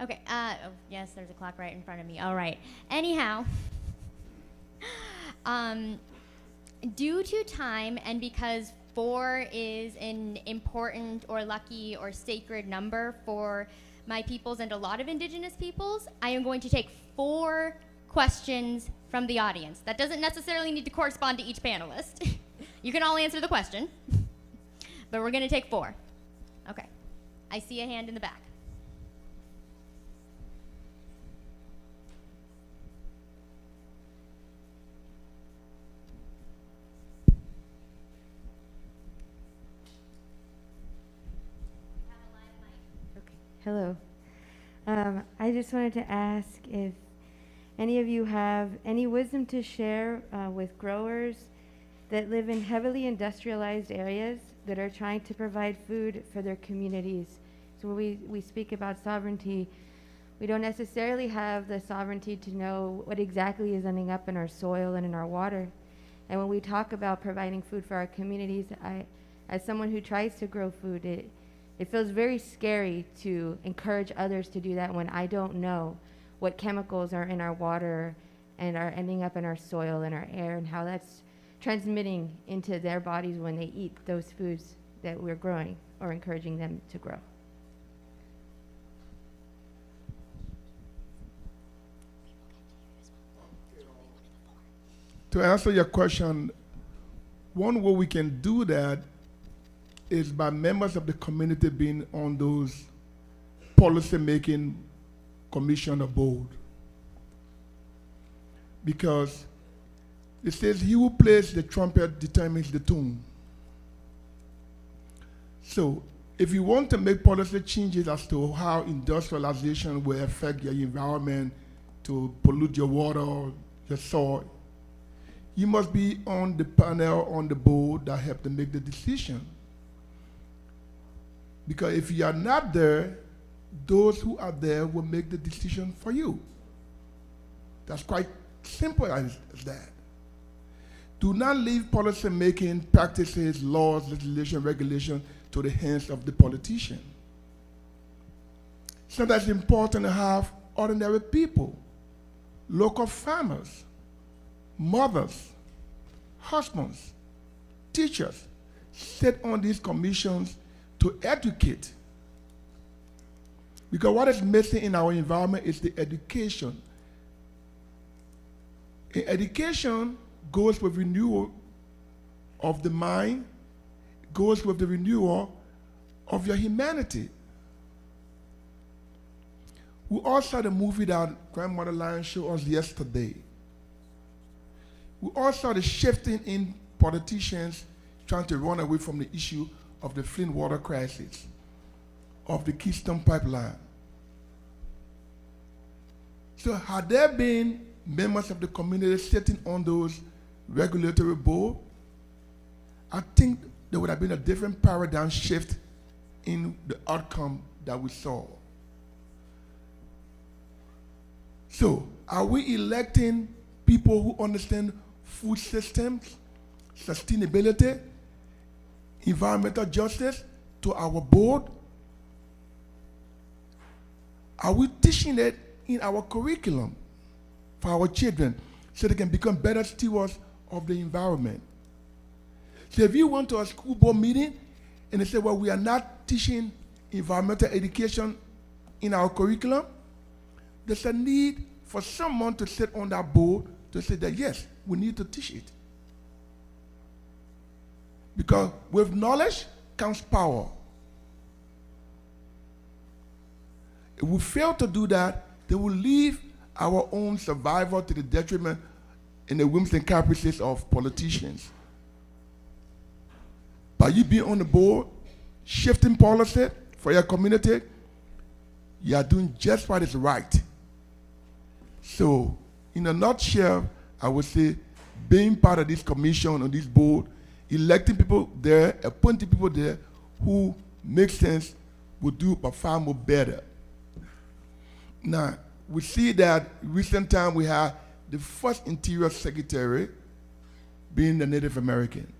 [SPEAKER 1] Okay, oh, yes, there's a clock right in front of me. All right. Anyhow, due to time and because 4 is an important or lucky or sacred number for my peoples and a lot of indigenous peoples, I am going to take 4 questions from the audience. That doesn't necessarily need to correspond to each panelist. You can all answer the question, but we're going to take 4. Okay. I see a hand in the back.
[SPEAKER 9] Hello. I just wanted to ask if any of you have any wisdom to share with growers that live in heavily industrialized areas that are trying to provide food for their communities. So when we speak about sovereignty, we don't necessarily have the sovereignty to know what exactly is ending up in our soil and in our water. And when we talk about providing food for our communities, as someone who tries to grow food, it feels very scary to encourage others to do that when I don't know what chemicals are in our water and are ending up in our soil and our air, and how that's transmitting into their bodies when they eat those foods that we're growing or encouraging them to grow.
[SPEAKER 8] To answer your question, one way we can do that is by members of the community being on those policy-making commission or board. Because it says, he who plays the trumpet determines the tune. So if you want to make policy changes as to how industrialization will affect your environment to pollute your water or your soil, you must be on the panel, on the board that help to make the decision. Because if you are not there, those who are there will make the decision for you. That's quite simple as that. Do not leave policy making practices, laws, legislation, regulation to the hands of the politician. So that's important to have ordinary people local farmers, mothers, husbands, teachers sit on these commissions to educate. Because what is missing in our environment is the education. And education goes with renewal of the mind, goes with the renewal of your humanity. We all saw the movie that Grandmother Lion showed us yesterday. We all saw the shifting in politicians trying to run away from the issue of the Flint water crisis, of the Keystone Pipeline. So had there been members of the community sitting on those regulatory boards, I think there would have been a different paradigm shift in the outcome that we saw. So, are we electing people who understand food systems, sustainability, environmental justice to our board? Are we teaching it in our curriculum for our children so they can become better stewards of the environment? So if you went to a school board meeting and they say, well, we are not teaching environmental education in our curriculum, there's a need for someone to sit on that board to say that, yes, we need to teach it. Because with knowledge comes power. If we fail to do that, they will leave our own survival to the detriment and the whims and caprices of politicians. By you being on the board, shifting policy for your community, you are doing just what is right. So, in a nutshell, I would say being part of this commission or this board, electing people there, appointing people there who make sense, will do a far more better. Now, we see that recent time we had the first Interior Secretary being the Native American.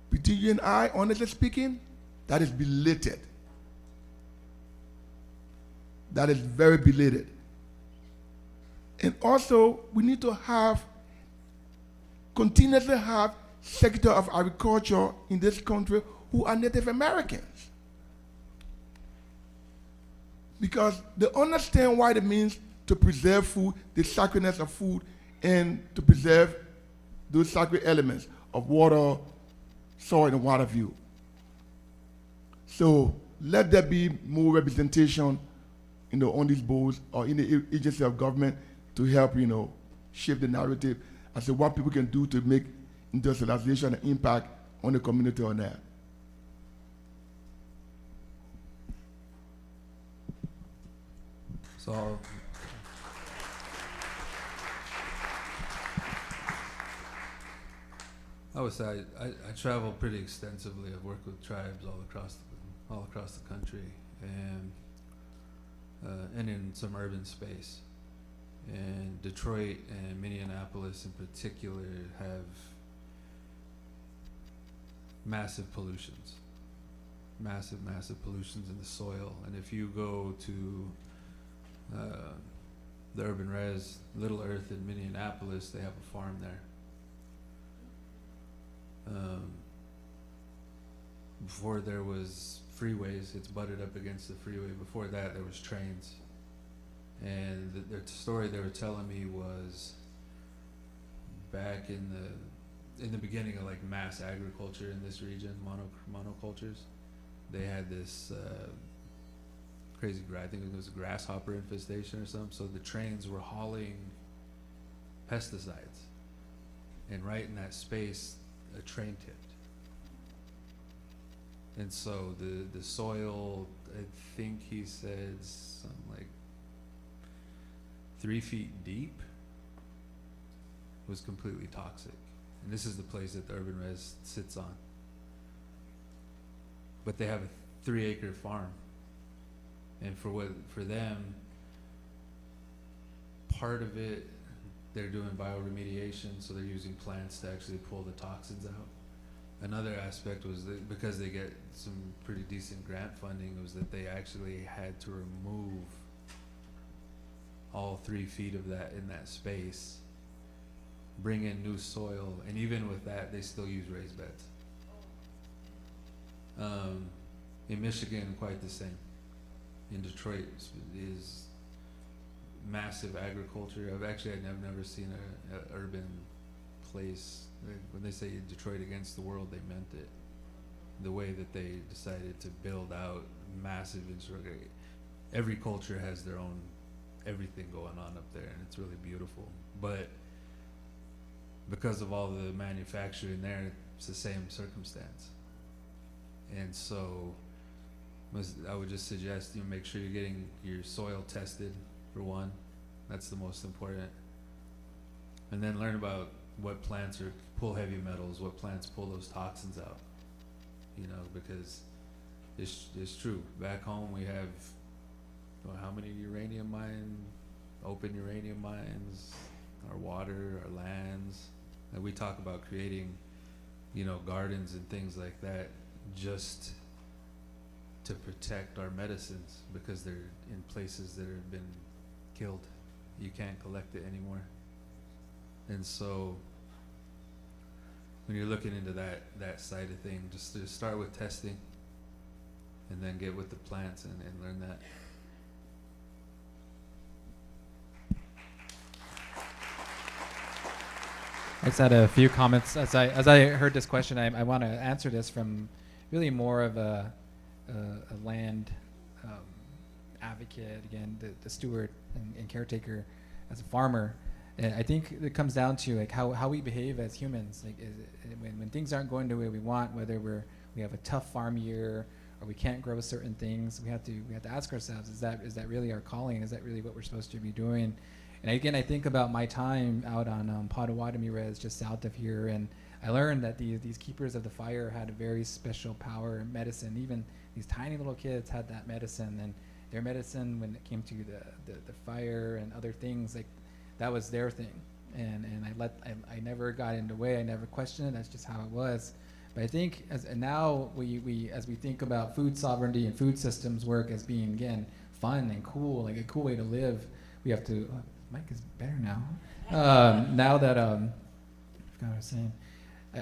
[SPEAKER 8] Between you and I, honestly speaking, that is belated. That is very belated. And also, we need to continuously have Secretary of Agriculture in this country who are Native Americans. Because they understand what it means to preserve food, the sacredness of food, and to preserve those sacred elements of water, soil, and water view. So let there be more representation, on these boards or in the agency of government to help, shift the narrative as to what people can do to make industrialization an impact on the community on that.
[SPEAKER 7] So I would say I travel pretty extensively. I've worked with tribes all across the country, and in some urban space. And Detroit and Minneapolis in particular have massive pollutions in the soil. And if you go to the urban res, Little Earth in Minneapolis, they have a farm there. Before there was freeways, it's butted up against the freeway. Before that, there was trains. And the story they were telling me was back in the beginning of like mass agriculture in this region, monocultures, they had this crazy, I think it was a grasshopper infestation or something. So the trains were hauling pesticides, and right in that space, a train tipped. And so the soil, I think he said something like 3 feet deep, was completely toxic. And this is the place that the urban res sits on. But they have a 3-acre farm. And for them, part of it, they're doing bioremediation, so they're using plants to actually pull the toxins out. Another aspect was that because they get some pretty decent grant funding, was that they actually had to remove all 3 feet of that in that space, bring in new soil, and even with that, they still use raised beds. In Michigan, quite the same. In Detroit is massive agriculture. I've never seen a urban place. When they say Detroit against the world, they meant it. The way that they decided to build out massive infrastructure. Every culture has their own everything going on up there, and it's really beautiful. But because of all the manufacturing there, it's the same circumstance. And so I would just suggest you make sure you're getting your soil tested, for one. That's the most important. And then learn about what plants pull heavy metals, what plants pull those toxins out. You know, because it's true. Back home we have how many open uranium mines, our water, our lands. And we talk about creating, you know, gardens and things like that just to protect our medicines, because they're in places that have been killed. You can't collect it anymore. And so when you're looking into that side of thing, just start with testing and then get with the plants and learn that.
[SPEAKER 6] I just had a few comments as I heard this question. I want to answer this from really more of a land advocate, again, the steward and caretaker as a farmer. And I think it comes down to like how we behave as humans. Like when things aren't going the way we want, whether we have a tough farm year or we can't grow certain things, we have to ask ourselves, is that really our calling? Is that really what we're supposed to be doing? And again, I think about my time out on Potawatomi Res, just south of here, and I learned that these keepers of the fire had a very special power and medicine. Even these tiny little kids had that medicine, and their medicine when it came to the fire and other things, like that was their thing. And I never got in the way. I never questioned it. That's just how it was. But I think as we think about food sovereignty and food systems work as being, again, fun and cool, like a cool way to live, we have to. Mic is better now. Now that I forgot what I was saying.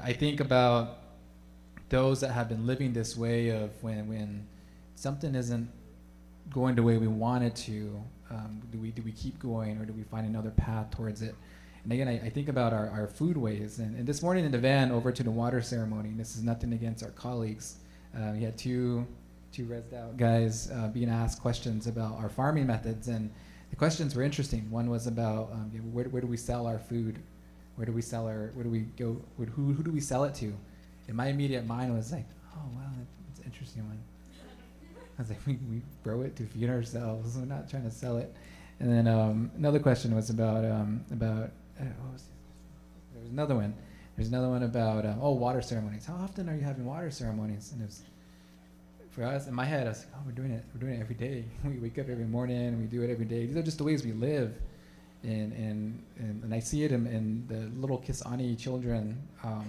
[SPEAKER 6] I think about those that have been living this way of when something isn't going the way we want it to, do we keep going, or do we find another path towards it? And again, I think about our food ways. And this morning in the van over to the water ceremony, and this is nothing against our colleagues, we had two rezzed out guys being asked questions about our farming methods, and the questions were interesting. One was about where do we sell our food? Where do we go? Who do we sell it to? And my immediate mind was like, oh wow, that's an interesting one. I was like, we grow it to feed ourselves. We're not trying to sell it. And then another question was about what was this? There was another one. There's another one about water ceremonies. How often are you having water ceremonies? And it was, for us, in my head, I was like, oh, we're doing it every day. We wake up every morning, we do it every day. These are just the ways we live. And I see it in the little Kisani children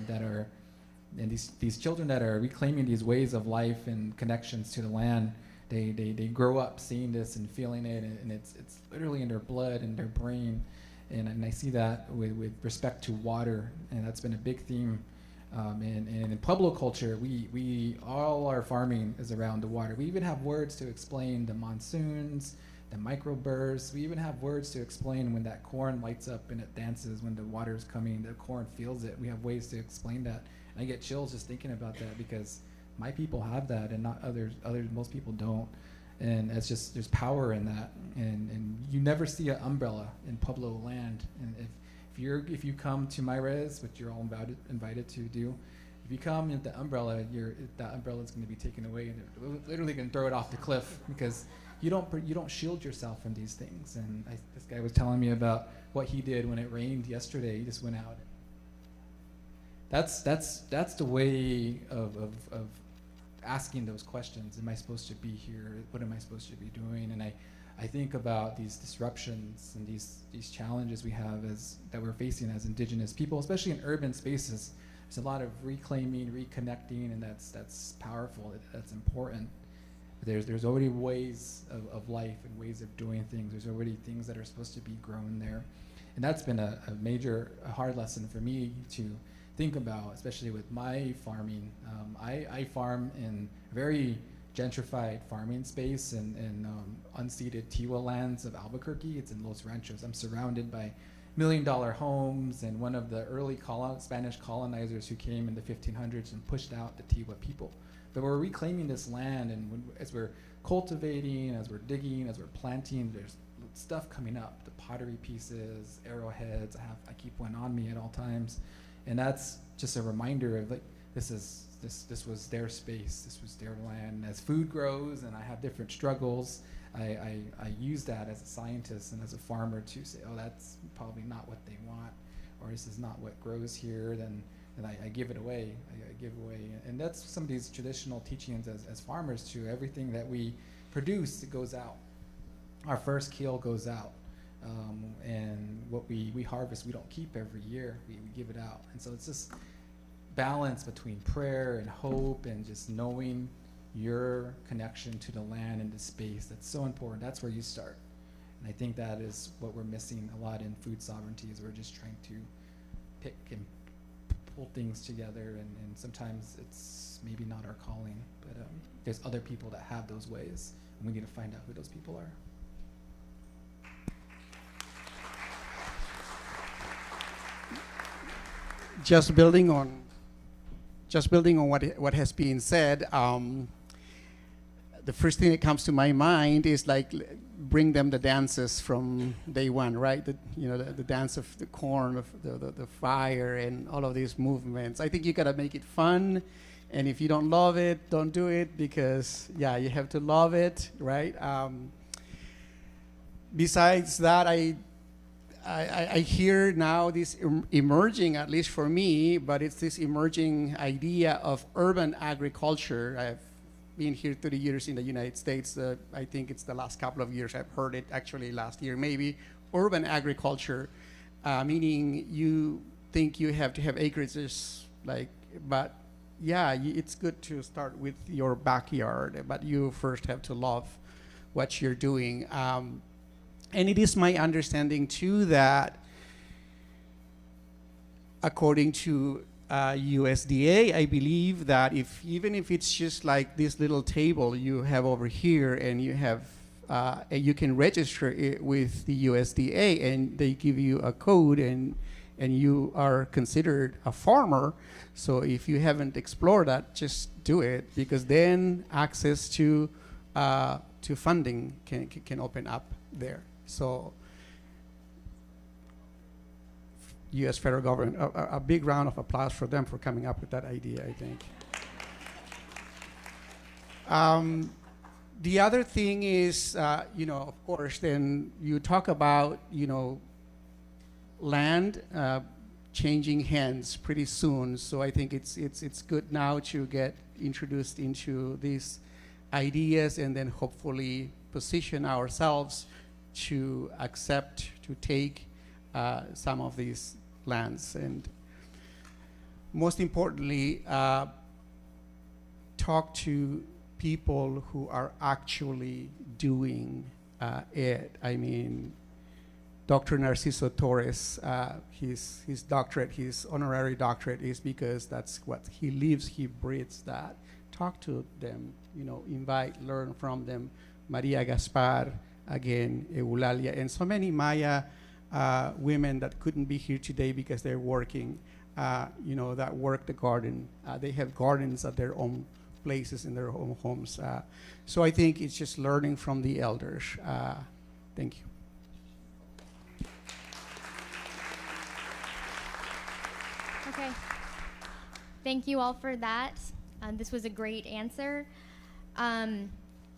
[SPEAKER 6] that are, and these children that are reclaiming these ways of life and connections to the land. They grow up seeing this and feeling it, and it's literally in their blood and their brain. And I see that with respect to water, and that's been a big theme. And in Pueblo culture, we all our farming is around the water. We even have words to explain the monsoons, the microbursts. We even have words to explain when that corn lights up and it dances when the water's coming, the corn feels it. We have ways to explain that. And I get chills just thinking about that, because my people have that and not others. Most people don't. And it's just, there's power in that. And you never see an umbrella in Pueblo land. And if you come to my res, which you're all invited to do, if you come with the umbrella, that umbrella is going to be taken away, and they're literally going to throw it off the cliff, because you don't shield yourself from these things. And this guy was telling me about what he did when it rained yesterday. He just went out. That's the way of asking those questions. Am I supposed to be here? What am I supposed to be doing? And I think about these disruptions and these challenges we have that we're facing as Indigenous people, especially in urban spaces. There's a lot of reclaiming, reconnecting, and that's powerful. That's important. There's already ways of life and ways of doing things. There's already things that are supposed to be grown there. And that's been a hard lesson for me to think about, especially with my farming. I farm in a very gentrified farming space in unceded Tewa lands of Albuquerque. It's in Los Ranchos. I'm surrounded by million-dollar homes, and one of the early Spanish colonizers who came in the 1500s and pushed out the Tewa people. But we're reclaiming this land, and as we're cultivating, as we're digging, as we're planting, there's stuff coming up, the pottery pieces, arrowheads. I keep one on me at all times, and that's just a reminder of, like, this was their space, this was their land. As food grows and I have different struggles, I use that as a scientist and as a farmer to say, oh, that's probably not what they want, or this is not what grows here. Then I give it away. I give away, and that's some of these traditional teachings as farmers too. Everything that we produce, it goes out. Our first keel goes out, and what we harvest, we don't keep every year. We give it out, and so it's this balance between prayer and hope and just knowing your connection to the land and the space. That's so important. That's where you start, and I think that is what we're missing a lot in food sovereignty. Is we're just trying to pick and pull things together, and sometimes it's maybe not our calling, but there's other people that have those ways, and we need to find out who those people are.
[SPEAKER 2] Just building on what has been said, the first thing that comes to my mind is like bring them the dances from day one, right? The dance of the corn, of the fire, and all of these movements. I think you gotta make it fun, and if you don't love it, don't do it, because you have to love it, right? Besides that, I hear now this emerging, at least for me, but it's this emerging idea of urban agriculture. I've been here 30 years in the United States. I think it's the last couple of years I've heard it, actually last year maybe. Urban agriculture, meaning you think you have to have acreages, but it's good to start with your backyard, but you first have to love what you're doing. And it is my understanding too that according to USDA, I believe that even if it's just like this little table you have over here, and you have you can register it with the USDA, and they give you a code, and you are considered a farmer. So if you haven't explored that, just do it, because then access to funding can open up there. So U.S. federal government, a big round of applause for them for coming up with that idea, I think. The other thing is, of course, then you talk about, land changing hands pretty soon. So I think it's good now to get introduced into these ideas, and then hopefully position ourselves to accept, to take some of these lands, and most importantly, talk to people who are actually doing it. I mean, Dr. Narciso Torres, his doctorate, his honorary doctorate is because that's what he lives, he breathes that. Talk to them, invite, learn from them. Maria Gaspar, again, Eulalia, and so many Maya women that couldn't be here today because they're working, that work the garden. They have gardens at their own places in their own homes. So I think it's just learning from the elders. Thank you.
[SPEAKER 1] Okay. Thank you all for that. This was a great answer.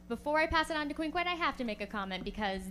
[SPEAKER 1] Before I pass it on to Quinquet, I have to make a comment, because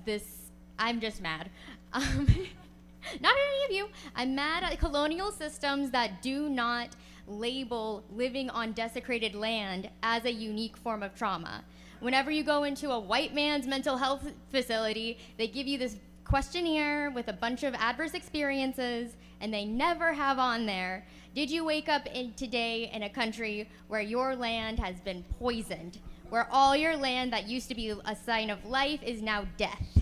[SPEAKER 1] I'm just mad. Not at any of you. I'm mad at colonial systems that do not label living on desecrated land as a unique form of trauma. Whenever you go into a white man's mental health facility, they give you this questionnaire with a bunch of adverse experiences, and they never have on there, did you wake up today in a country where your land has been poisoned where all your land that used to be a sign of life is now death.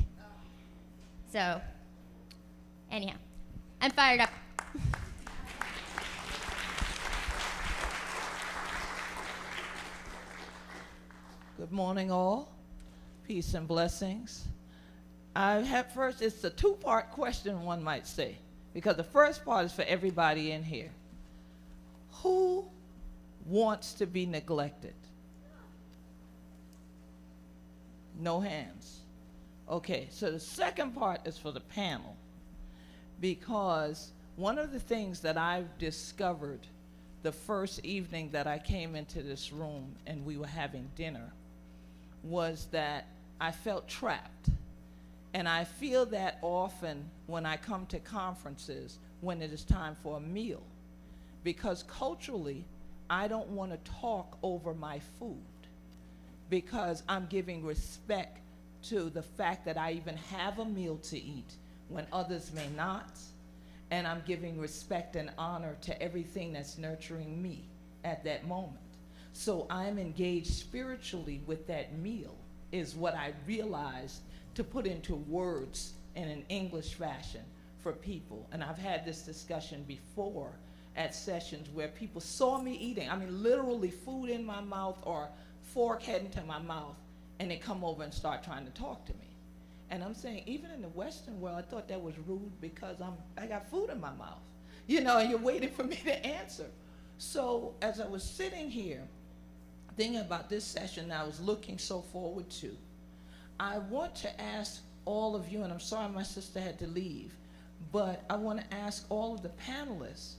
[SPEAKER 1] So, anyhow, I'm fired up.
[SPEAKER 10] Good morning, all. Peace and blessings. I have first, it's a two-part question, one might say, because the first part is for everybody in here. Who wants to be neglected? No hands. Okay, so the second part is for the panel, because one of the things that I've discovered the first evening that I came into this room and we were having dinner was that I felt trapped. And I feel that often when I come to conferences when it is time for a meal, because culturally, I don't want to talk over my food, because I'm giving respect to the fact that I even have a meal to eat when others may not, and I'm giving respect and honor to everything that's nurturing me at that moment. So I'm engaged spiritually with that meal, is what I realized to put into words in an English fashion for people. And I've had this discussion before at sessions where people saw me eating, I mean literally food in my mouth or fork heading to my mouth, and they come over and start trying to talk to me. And I'm saying, even in the Western world, I thought that was rude because I got food in my mouth, you know, and you're waiting for me to answer. So as I was sitting here thinking about this session that I was looking so forward to, I want to ask all of you, and I'm sorry my sister had to leave, but I want to ask all of the panelists,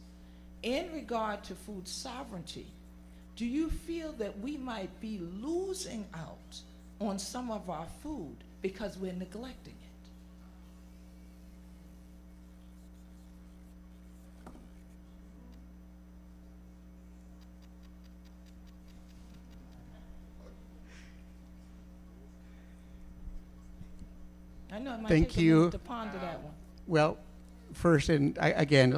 [SPEAKER 10] in regard to food sovereignty, do you feel that we might be losing out on some of our food because we're neglecting it? I know it might
[SPEAKER 2] Thank
[SPEAKER 10] take a
[SPEAKER 2] you.
[SPEAKER 10] minute to ponder that one.
[SPEAKER 2] Well, first, and again,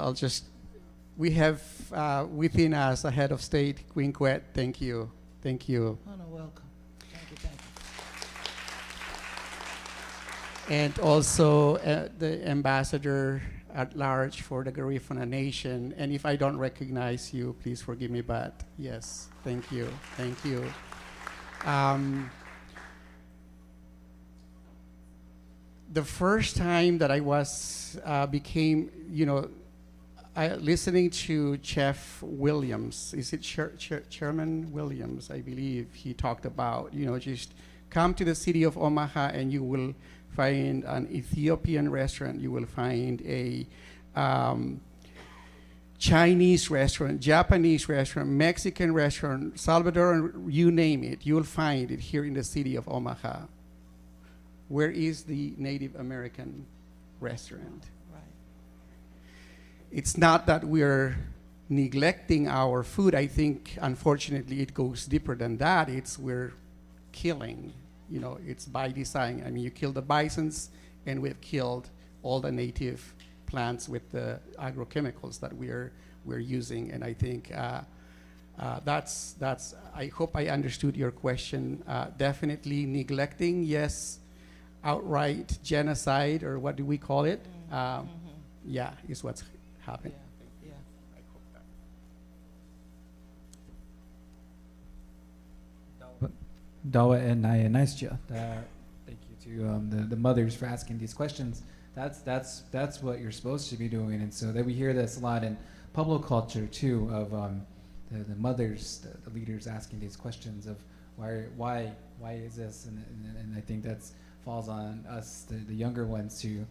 [SPEAKER 2] we have within us a head of state, Queen Quet. Thank you. Thank you.
[SPEAKER 10] Oh, no, welcome. Thank you, thank you.
[SPEAKER 2] And also the ambassador at large for the Garifuna Nation. And if I don't recognize you, please forgive me, but yes, thank you. Thank you. The first time that I became, listening to Chef Williams, is it Chairman Williams, I believe, he talked about, just come to the city of Omaha and you will find an Ethiopian restaurant, you will find a Chinese restaurant, Japanese restaurant, Mexican restaurant, Salvadoran, you name it, you will find it here in the city of Omaha. Where is the Native American restaurant?
[SPEAKER 10] Right.
[SPEAKER 2] It's not that we're neglecting our food. I think, unfortunately, it goes deeper than that. It's we're killing. It's by design. I mean, you kill the bisons, and we've killed all the native plants with the agrochemicals that we're using. And I think that's. I hope I understood your question. Definitely neglecting, yes. Outright genocide, or what do we call it? Yeah, is what's happened.
[SPEAKER 10] Yeah.
[SPEAKER 2] I hope that.
[SPEAKER 6] Dawa and Naya Naistia. Thank you to the mothers for asking these questions. That's what you're supposed to be doing, and so that we hear this a lot in Pueblo culture too, of the mothers, the leaders asking these questions of why is this, and I think that's falls on us, the younger ones, to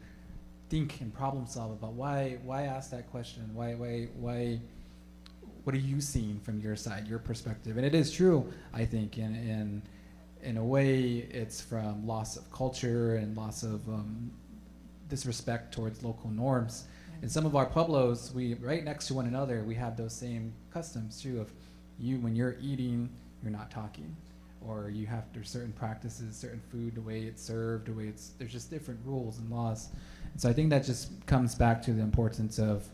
[SPEAKER 6] think and problem solve about why ask that question, why what are you seeing from your side, your perspective. And it is true, I think, in a way it's from loss of culture and loss of disrespect towards local norms. In some of our pueblos, we right next to one another, we have those same customs too, of when you're eating, you're not talking. Or there's certain practices, certain food, the way it's served, there's just different rules and laws. And so I think that just comes back to the importance of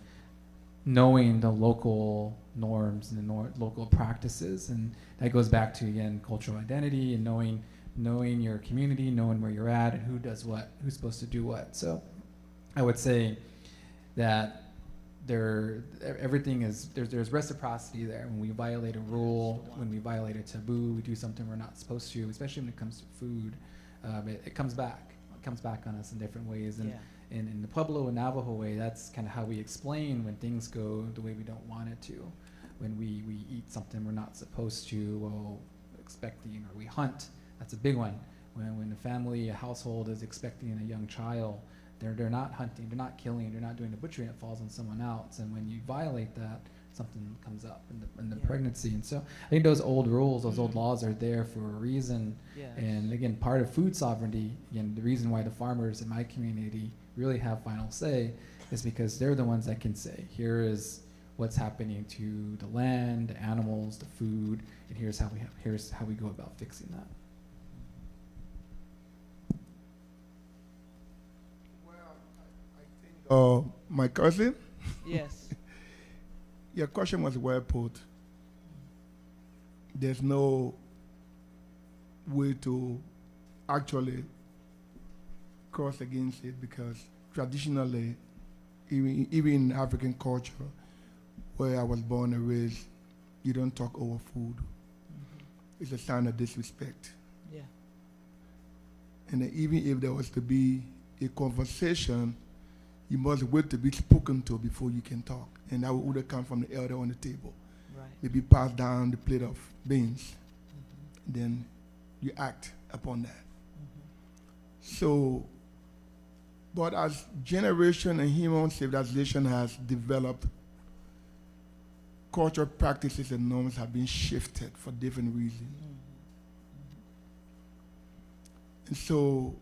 [SPEAKER 6] knowing the local norms and the local practices, and that goes back to, again, cultural identity and knowing your community, knowing where you're at and who does what, who's supposed to do what. So I would say that everything is, there's reciprocity there. When we violate a rule, when we violate a taboo, we do something we're not supposed to, especially when it comes to food, it comes back. It comes back on us in different ways. And in the Pueblo and Navajo way, that's kind of how we explain when things go the way we don't want it to. When we eat something we're not supposed to, well, expecting, or we hunt, that's a big one. When a family, a household is expecting a young child, they're not hunting, they're not killing, they're not doing the butchering, it falls on someone else. And when you violate that, something comes up in the pregnancy. And so I think those old rules, those old laws are there for a reason.
[SPEAKER 10] Yes.
[SPEAKER 6] And again, part of food sovereignty, again, the reason why the farmers in my community really have final say is because they're the ones that can say, here is what's happening to the land, the animals, the food, and here's how we go about fixing that.
[SPEAKER 8] My cousin,
[SPEAKER 10] Yes.
[SPEAKER 8] your question was well put. There's no way to actually cross against it, because traditionally, even in African culture, where I was born and raised, you don't talk over food. It's a sign of disrespect.
[SPEAKER 10] Yeah.
[SPEAKER 8] And then even if there was to be a conversation, you must wait to be spoken to before you can talk. And that would come from the elder on the table.
[SPEAKER 10] Right.
[SPEAKER 8] Maybe pass down the plate of beans. Then you act upon that. So, but as generation and human civilization has developed, cultural practices and norms have been shifted for different reasons. And so,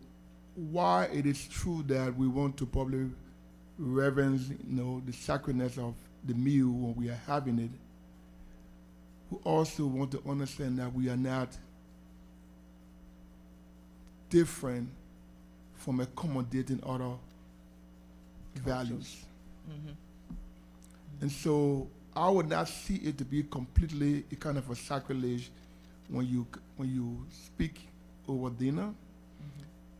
[SPEAKER 8] while it is true that we want to probably reverence, the sacredness of the meal when we are having it, we also want to understand that we are not different from accommodating other values. And so I would not see it to be completely a kind of a sacrilege when you speak over dinner.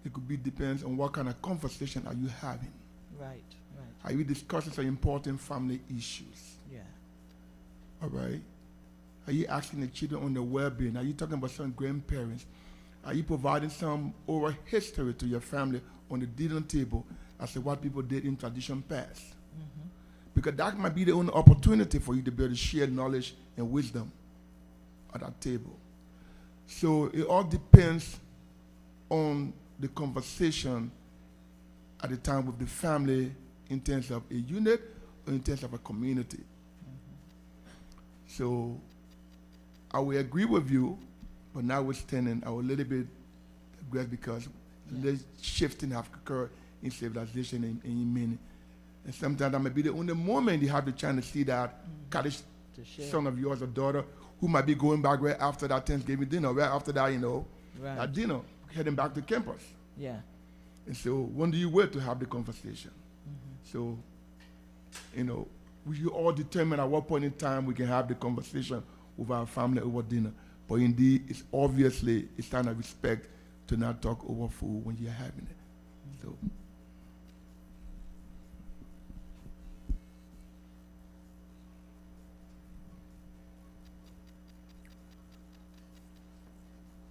[SPEAKER 8] It could be, depends on what kind of conversation are you having.
[SPEAKER 10] Right.
[SPEAKER 8] Are you discussing some important family issues?
[SPEAKER 10] Yeah.
[SPEAKER 8] All right. Are you asking the children on their well-being? Are you talking about some grandparents? Are you providing some oral history to your family on the dinner table as to what people did in tradition past? Because that might be the only opportunity for you to be able to share knowledge and wisdom at that table. So it all depends on the conversation at the time with the family in terms of a unit or in terms of a community. So I will agree with you, but notwithstanding, I will a little bit digress, because the shifting have occurred in civilization in many. And sometimes that might be the only moment you have the chance to see that college son of yours or daughter who might be going back right after that Thanksgiving dinner, right after that, that dinner, heading back to campus.
[SPEAKER 10] Yeah.
[SPEAKER 8] And so when do you wait to have the conversation? So, we should all determine at what point in time we can have the conversation with our family over dinner. But indeed, it's obviously a sign of respect to not talk over food when you're having it. So.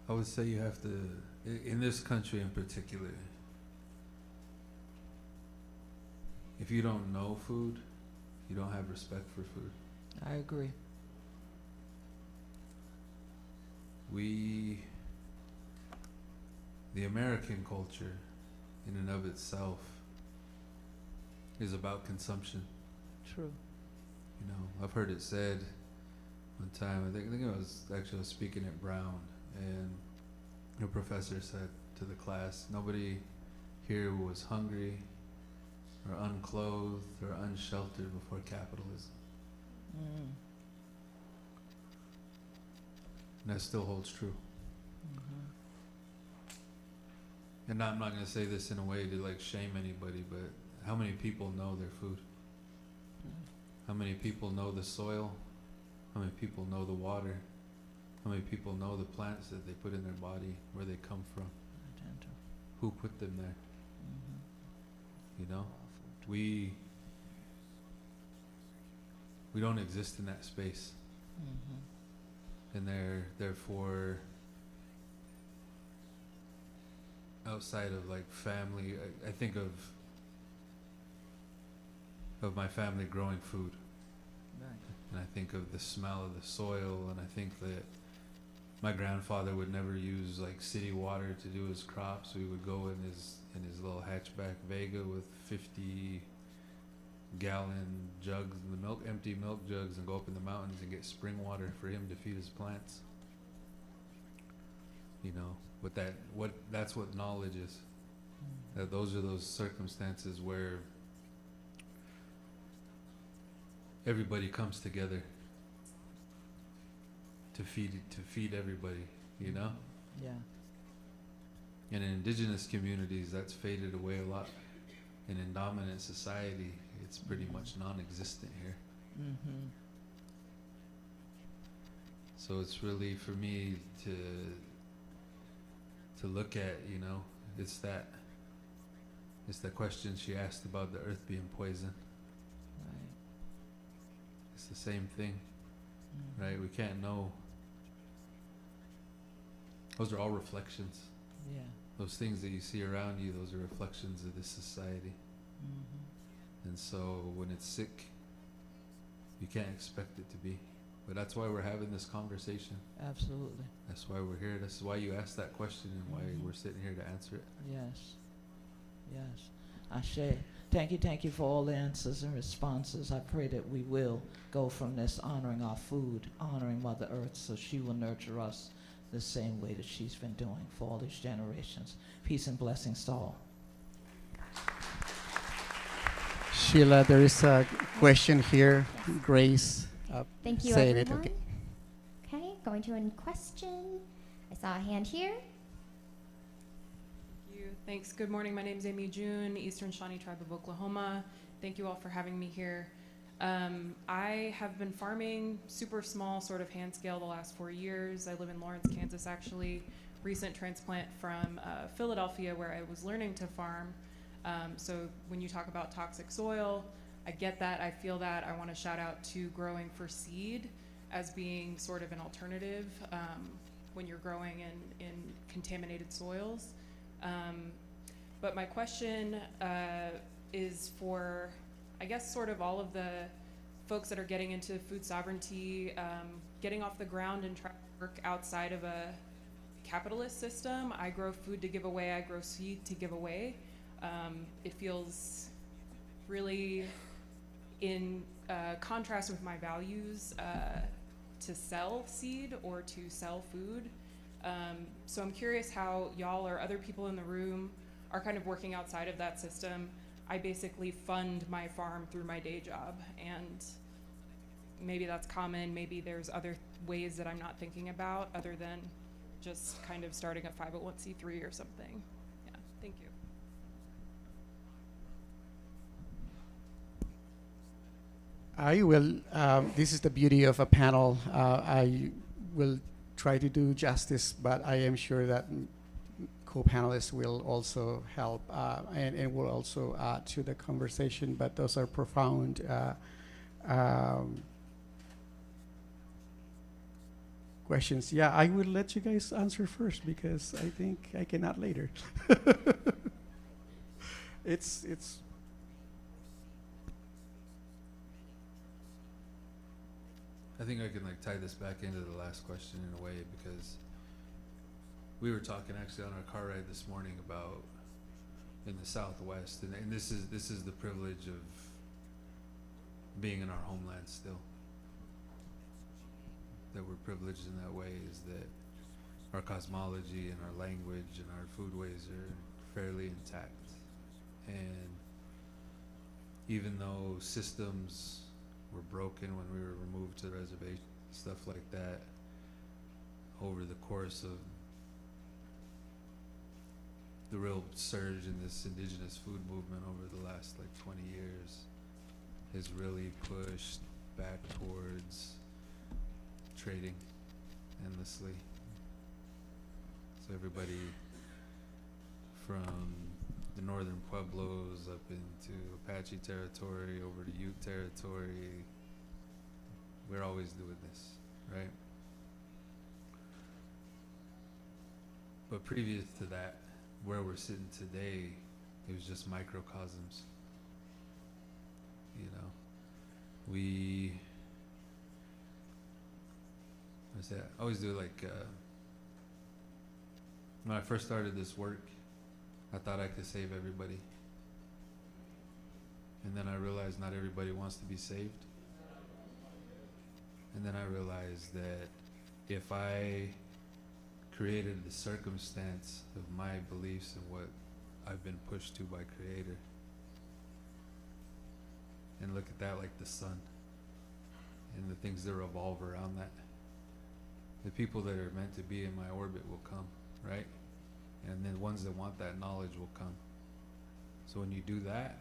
[SPEAKER 7] I would say you have to, in this country in particular, if you don't know food, you don't have respect for food.
[SPEAKER 10] I agree.
[SPEAKER 7] The American culture in and of itself is about consumption.
[SPEAKER 10] True.
[SPEAKER 7] I've heard it said one time, I think I was speaking at Brown, and the professor said to the class, nobody here was hungry or unclothed or unsheltered before capitalism. And that still holds true. And I'm not going to say this in a way to shame anybody, but how many people know their food? How many people know the soil? How many people know the water? How many people know the plants that they put in their body, where they come from? Who put them there? You know? We don't exist in that space. And therefore, outside of like family, I think of my family growing food. And I think of the smell of the soil, and I think that my grandfather would never use like city water to do his crops. We would go in his little hatchback Vega with 50-gallon jugs, empty milk jugs, and go up in the mountains and get spring water for him to feed his plants. You know, but that's what knowledge is. That those are those circumstances where everybody comes together to feed everybody, you know?
[SPEAKER 10] Yeah.
[SPEAKER 7] And in indigenous communities, that's faded away a lot. And in dominant society, it's pretty much non-existent here. So it's really, for me, to look at, you know, it's that question she asked about the earth being poison. It's the same thing, right? We can't know. Those are all reflections.
[SPEAKER 10] Yeah.
[SPEAKER 7] Those things that you see around you, those are reflections of this society. And so when it's sick, you can't expect it to be. But that's why we're having this conversation.
[SPEAKER 10] Absolutely.
[SPEAKER 7] That's why we're here. That's why you asked that question and why we're sitting here to answer it.
[SPEAKER 10] Yes. Yes. Ashe. Thank you for all the answers and responses. I pray that we will go from this honoring our food, honoring Mother Earth, so she will nurture us the same way that she's been doing for all these generations. Peace and blessings to all.
[SPEAKER 2] Sheila, there is a question here. Grace.
[SPEAKER 1] Thank you,
[SPEAKER 2] said
[SPEAKER 1] everyone.
[SPEAKER 2] it.
[SPEAKER 1] Okay, going to a question. I saw a hand here.
[SPEAKER 11] Thanks. Good morning. My name is Amy June, Eastern Shawnee Tribe of Oklahoma. Thank you all for having me here. I have been farming super small, sort of hand scale, the last 4 years. I live in Lawrence, Kansas, actually. Recent transplant from Philadelphia, where I was learning to farm. So when you talk about toxic soil, I get that. I feel that. I want to shout out to growing for seed as being sort of an alternative when you're growing in contaminated soils. But my question is for, I guess, sort of all of the folks that are getting into food sovereignty, getting off the ground and trying to work outside of a capitalist system. I grow food to give away. I grow seed to give away. It feels really in contrast with my values to sell seed or to sell food. So I'm curious how y'all or other people in the room are kind of working outside of that system. I basically fund my farm through my day job, and maybe that's common. Maybe there's other ways that I'm not thinking about other than just kind of starting a 501c3 or something. Yeah, thank you.
[SPEAKER 2] I will, this is the beauty of a panel. I will try to do justice, but I am sure that co-panelists will also help and will also add to the conversation, but those are profound questions. Yeah, I will let you guys answer first because I think I can add later. It's
[SPEAKER 7] I think I can like tie this back into the last question in a way, because we were talking actually on our car ride this morning about in the Southwest, and this is the privilege of being in our homeland still. That we're privileged in that way is that our cosmology and our language and our foodways are fairly intact. And even though systems were broken when we were removed to the reservation, stuff like that, over the course of the real surge in this indigenous food movement over the last like 20 years, has really pushed back towards trading endlessly. So everybody from the northern Pueblos up into Apache territory, over to Ute territory, we're always doing this, right? But previous to that, where we're sitting today, it was just microcosms. You know, I always do like, when I first started this work, I thought I could save everybody. And then I realized not everybody wants to be saved. And then I realized that if I created the circumstance of my beliefs and what I've been pushed to by Creator, and look at that like the sun and the things that revolve around that, the people that are meant to be in my orbit will come, right? And then ones that want that knowledge will come. So when you do that,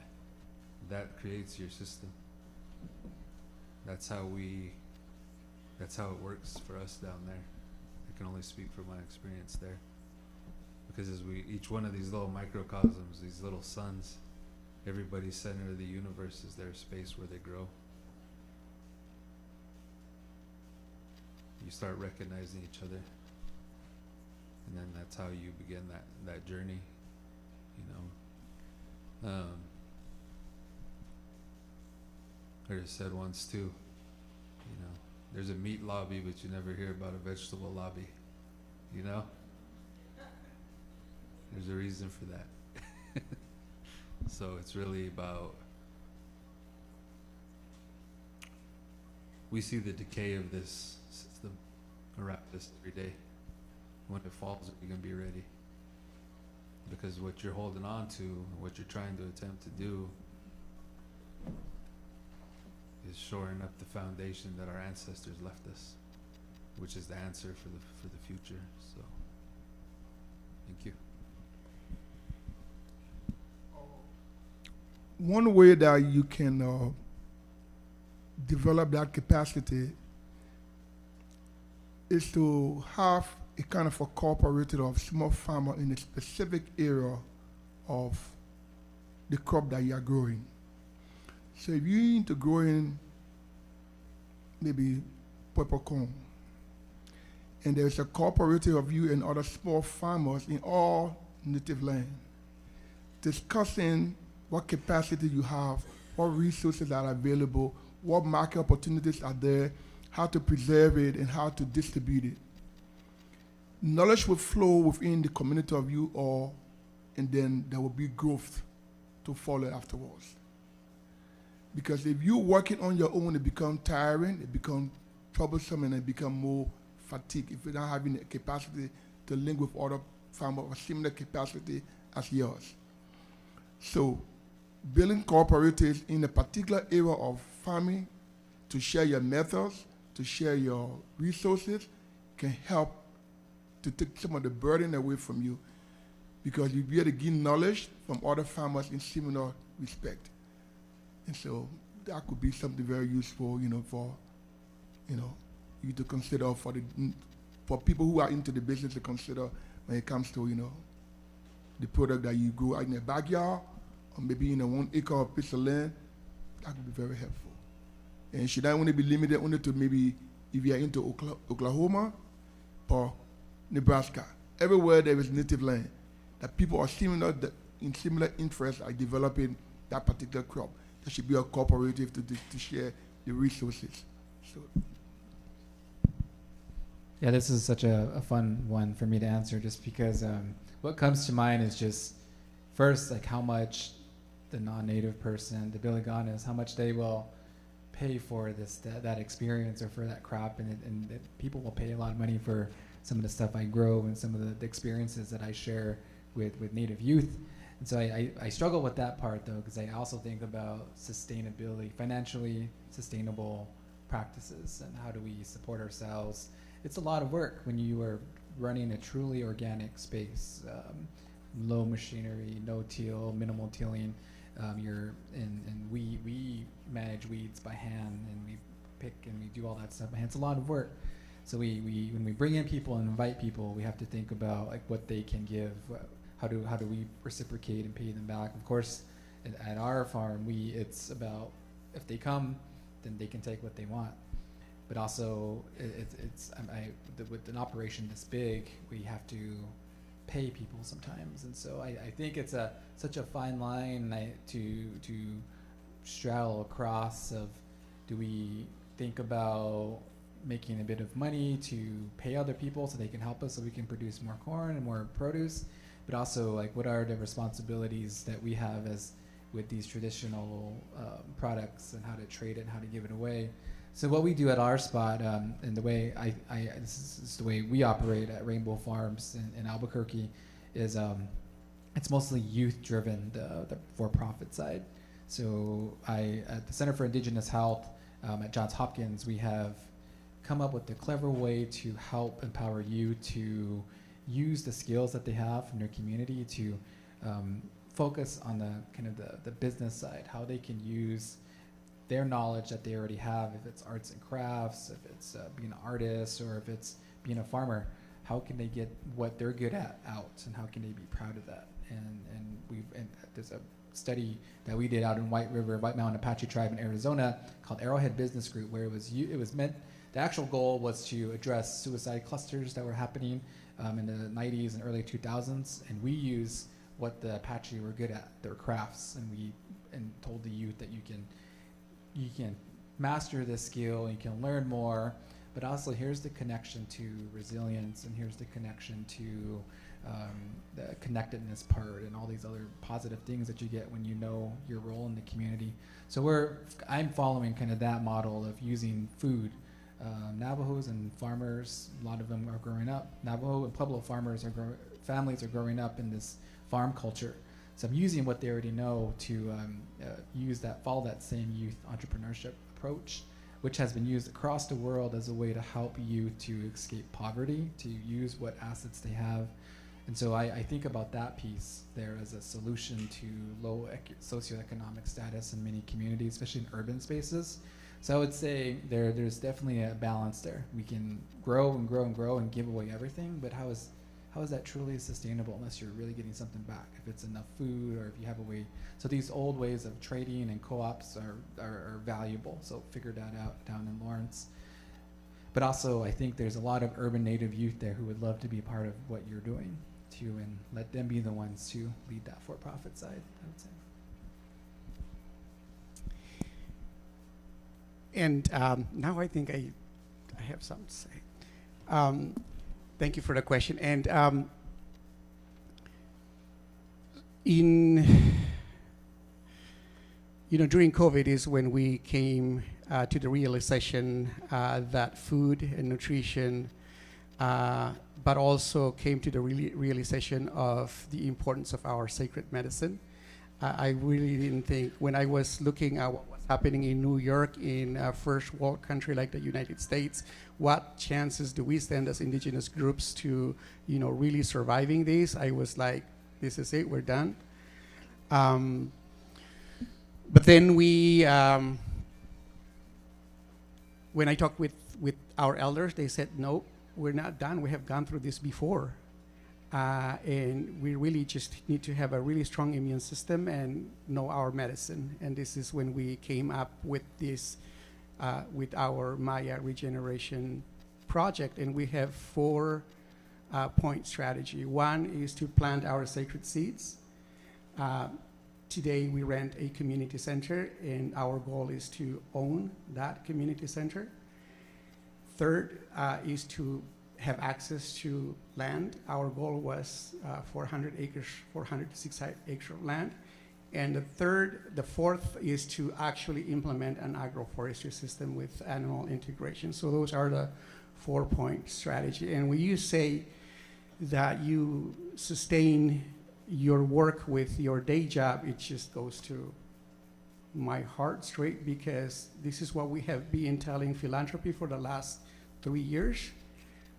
[SPEAKER 7] that creates your system. That's how it works for us down there. I can only speak from my experience there. Because as each one of these little microcosms, these little suns, everybody's center of the universe is their space where they grow. You start recognizing each other. And then that's how you begin that journey, you know. I just said once too, you know, there's a meat lobby, but you never hear about a vegetable lobby, you know? There's a reason for that. So it's really about, we see the decay of this system around us every day. When it falls, you're going to be ready. Because what you're holding on to, what you're trying to attempt to do, is shoring up the foundation that our ancestors left us, which is the answer for the future. So, thank you.
[SPEAKER 8] One way that you can develop that capacity is to have a kind of a cooperative of small farmer in a specific area of the crop that you are growing. So if you're into growing maybe purple corn, and there's a cooperative of you and other small farmers in all native land, discussing what capacity you have, what resources are available, what market opportunities are there, how to preserve it, and how to distribute it. Knowledge will flow within the community of you all, and then there will be growth to follow afterwards. Because if you're working on your own, it becomes tiring, it becomes troublesome, and it becomes more fatigue if you're not having the capacity to link with other farmers of similar capacity as yours. So building cooperatives in a particular area of farming to share your methods, to share your resources, can help to take some of the burden away from you, because you'll be able to gain knowledge from other farmers in similar respect. And so that could be something very useful, you know, for, you know, you to consider for people who are into the business to consider when it comes to, you know, the product that you grow out in a backyard, or maybe in a 1 acre of piece of land. That could be very helpful. And should I only be limited only to maybe if you are into Oklahoma or Nebraska, everywhere there is native land, that people are in similar interests are developing that particular crop. There should be a cooperative to share the resources. So.
[SPEAKER 6] Yeah, this is such a fun one for me to answer, just because what comes to mind is just first, like how much the non-native person, the Biliganas, how much they will pay for that experience or for that crop, and that people will pay a lot of money for some of the stuff I grow and some of the experiences that I share with Native youth. And so I struggle with that part, though, because I also think about sustainability, financially sustainable practices, and how do we support ourselves. It's a lot of work when you are running a truly organic space, low machinery, no till, minimal tilling. And we manage weeds by hand, and we pick and we do all that stuff by hand. It's a lot of work. So we when we bring in people and invite people, we have to think about like what they can give. How do we reciprocate and pay them back? Of course, at our farm, it's about if they come, then they can take what they want. But also, with an operation this big, we have to pay people sometimes, and so I think it's such a fine line to straddle across of, do we think about making a bit of money to pay other people so they can help us so we can produce more corn and more produce, but also like what are the responsibilities that we have as with these traditional products, and how to trade it and how to give it away. So what we do at our spot, and the way this is the way we operate at Rainbow Farms in Albuquerque, is it's mostly youth-driven, the for-profit side. So at the Center for Indigenous Health at Johns Hopkins, we have come up with a clever way to help empower youth to use the skills that they have from their community to focus on the kind of the business side, how they can use their knowledge that they already have, if it's arts and crafts, if it's being an artist, or if it's being a farmer, how can they get what they're good at out, and how can they be proud of that? And there's a study that we did out in White Mountain Apache tribe in Arizona called Arrowhead Business Group, where it was meant, the actual goal was to address suicide clusters that were happening in the 90s and early 2000s, and we use what the Apache were good at, their crafts, and told the youth that you can master this skill, you can learn more, but also here's the connection to resilience, and here's the connection to the connectedness part, and all these other positive things that you get when you know your role in the community. So I'm following kind of that model of using food. Navajos and farmers, a lot of them are growing up. Navajo and Pueblo families are growing up in this farm culture. So I'm using what they already know to follow that same youth entrepreneurship approach, which has been used across the world as a way to help youth to escape poverty, to use what assets they have. And so I think about that piece there as a solution to low socioeconomic status in many communities, especially in urban spaces. So I would say there's definitely a balance there. We can grow and grow and grow and give away everything, but how is that truly sustainable unless you're really getting something back? If it's enough food, or if you have a way. So these old ways of trading and co-ops are valuable. So figure that out down in Lawrence. But also I think there's a lot of urban native youth there who would love to be a part of what you're doing too, and let them be the ones to lead that for-profit side, I would say.
[SPEAKER 2] And now I think I have something to say. Thank you for the question. And during COVID is when we came to the realization that food and nutrition, but also came to the realization of the importance of our sacred medicine. I really didn't think, when I was looking at what was happening in New York, in a first world country like the United States, what chances do we stand as indigenous groups to, really surviving this? I was like, this is it, we're done. But then when I talked with our elders, they said, no, we're not done. We have gone through this before. And we really just need to have a really strong immune system and know our medicine. And this is when we came up with this, with our Maya regeneration project. And we have 4-point strategy. One is to plant our sacred seeds. Today we rent a community center, and our goal is to own that community center. Third is to have access to land. Our goal was 400 acres, 400 to 600 acres of land. And the fourth is to actually implement an agroforestry system with animal integration. So those are the 4-point strategy. And when you say that you sustain your work with your day job, it just goes to my heart straight, because this is what we have been telling philanthropy for the last 3 years.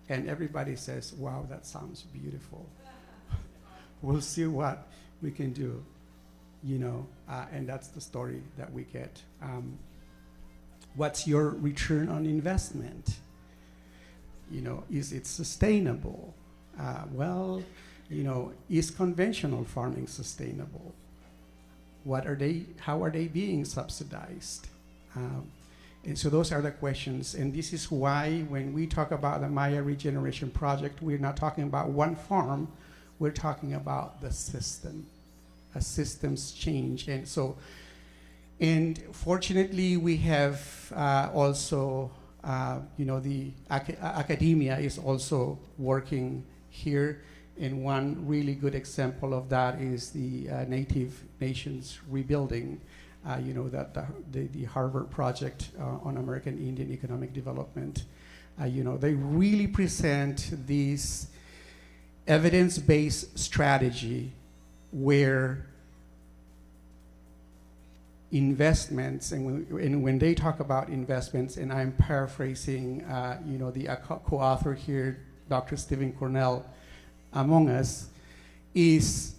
[SPEAKER 2] And everybody says, wow, that sounds beautiful. We'll see what we can do. and that's the story that we get. What's your return on investment? Is it sustainable? Is conventional farming sustainable? How are they being subsidized? And so those are the questions. And this is why when we talk about the Maya Regeneration Project, we're not talking about one farm, we're talking about the system, a systems change. And fortunately, we have also, the academia is also working here. And one really good example of that is the Native Nations Rebuilding, the Harvard Project on American Indian Economic Development. They really present this evidence-based strategy where investments, and when they talk about investments, and I'm paraphrasing, the co-author here, Dr. Stephen Cornell, among us, is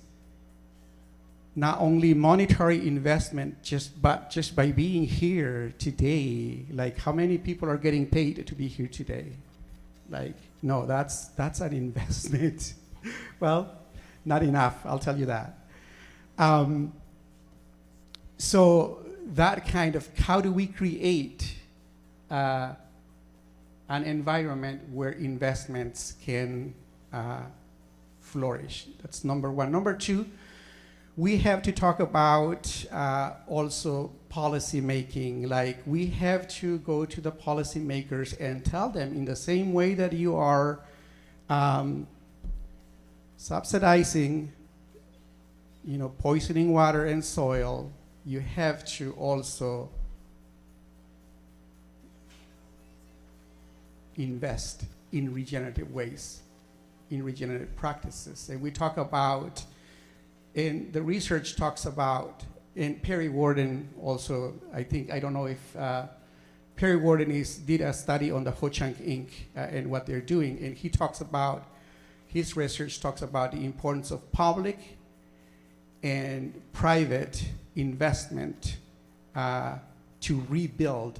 [SPEAKER 2] not only monetary investment, but just by being here today. Like, how many people are getting paid to be here today? Like, no, that's an investment. Well, not enough, I'll tell you that. So that kind of, how do we create an environment where investments can flourish? That's number one. Number two, we have to talk about also policy making. Like, we have to go to the policy makers and tell them, in the same way that you are subsidizing, poisoning water and soil, you have to also invest in regenerative ways, in regenerative practices. And we talk about, and the research talks about, and Perry Warden also, I don't know if Perry Warden did a study on the Ho-Chunk Inc. And what they're doing, and he talks about, his research talks about the importance of public and private investment to rebuild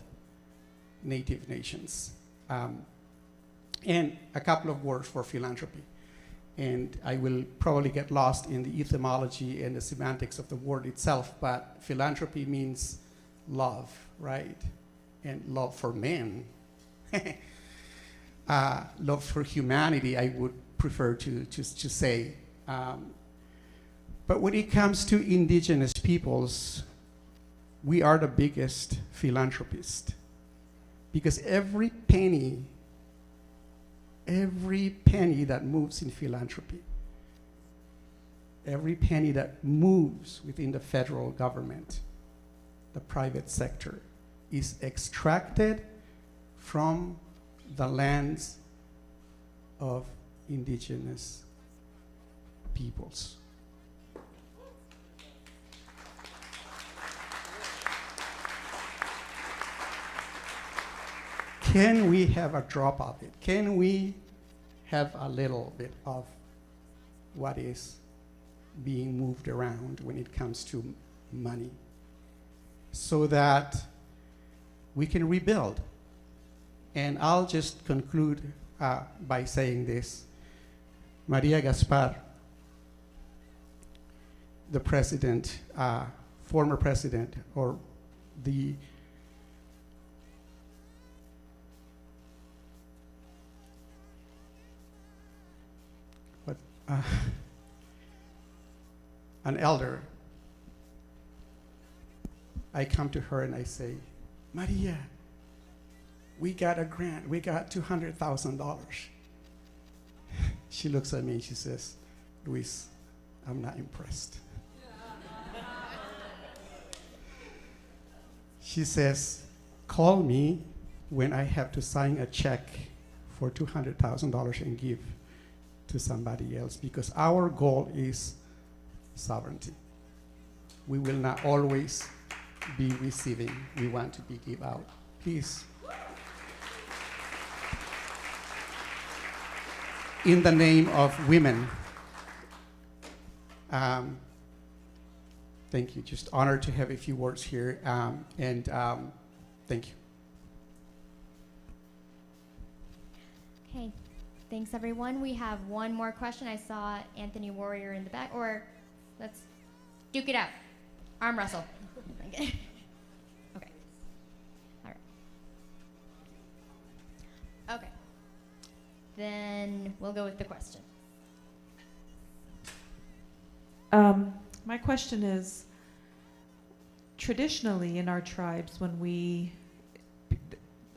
[SPEAKER 2] Native nations. And a couple of words for philanthropy. And I will probably get lost in the etymology and the semantics of the word itself, but philanthropy means love, right? And love for men. Love for humanity, I would prefer to say. But when it comes to indigenous peoples, we are the biggest philanthropists, because every penny that moves in philanthropy, every penny that moves within the federal government, the private sector, is extracted from the lands of indigenous peoples. Can we have a drop of it? Can we have a little bit of what is being moved around when it comes to money, so that we can rebuild? And I'll just conclude by saying this. Maria Gaspar, the president, former president, or the an elder, I come to her and I say, Maria, we got a grant, we got $200,000. She looks at me and she says, Luis, I'm not impressed. She says, call me when I have to sign a check for $200,000 and give to somebody else, because our goal is sovereignty. We will not always be receiving. We want to be give out. Please. In the name of women, thank you. Just honored to have a few words here, and thank you.
[SPEAKER 1] Okay, thanks everyone. We have one more question. I saw Anthony Warrior in the back, or let's duke it out. Arm wrestle. Okay. All right. Okay. Then we'll go with the question.
[SPEAKER 12] My question is, traditionally in our tribes,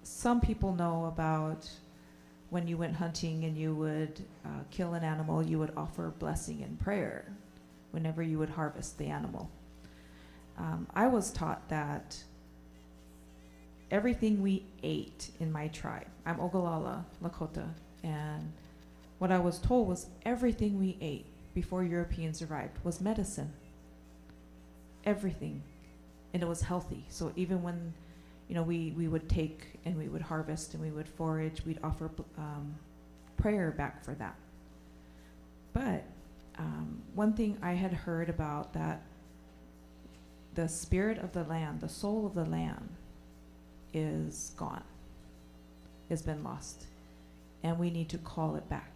[SPEAKER 12] some people know about when you went hunting and you would kill an animal, you would offer blessing and prayer whenever you would harvest the animal. I was taught that everything we ate in my tribe, I'm Ogallala, Lakota, and what I was told was everything we ate before Europeans arrived was medicine. Everything. And it was healthy. So even when, we would take and we would harvest and we would forage, we'd offer prayer back for that. But one thing I had heard about that the spirit of the land, the soul of the land is gone, has been lost. And we need to call it back.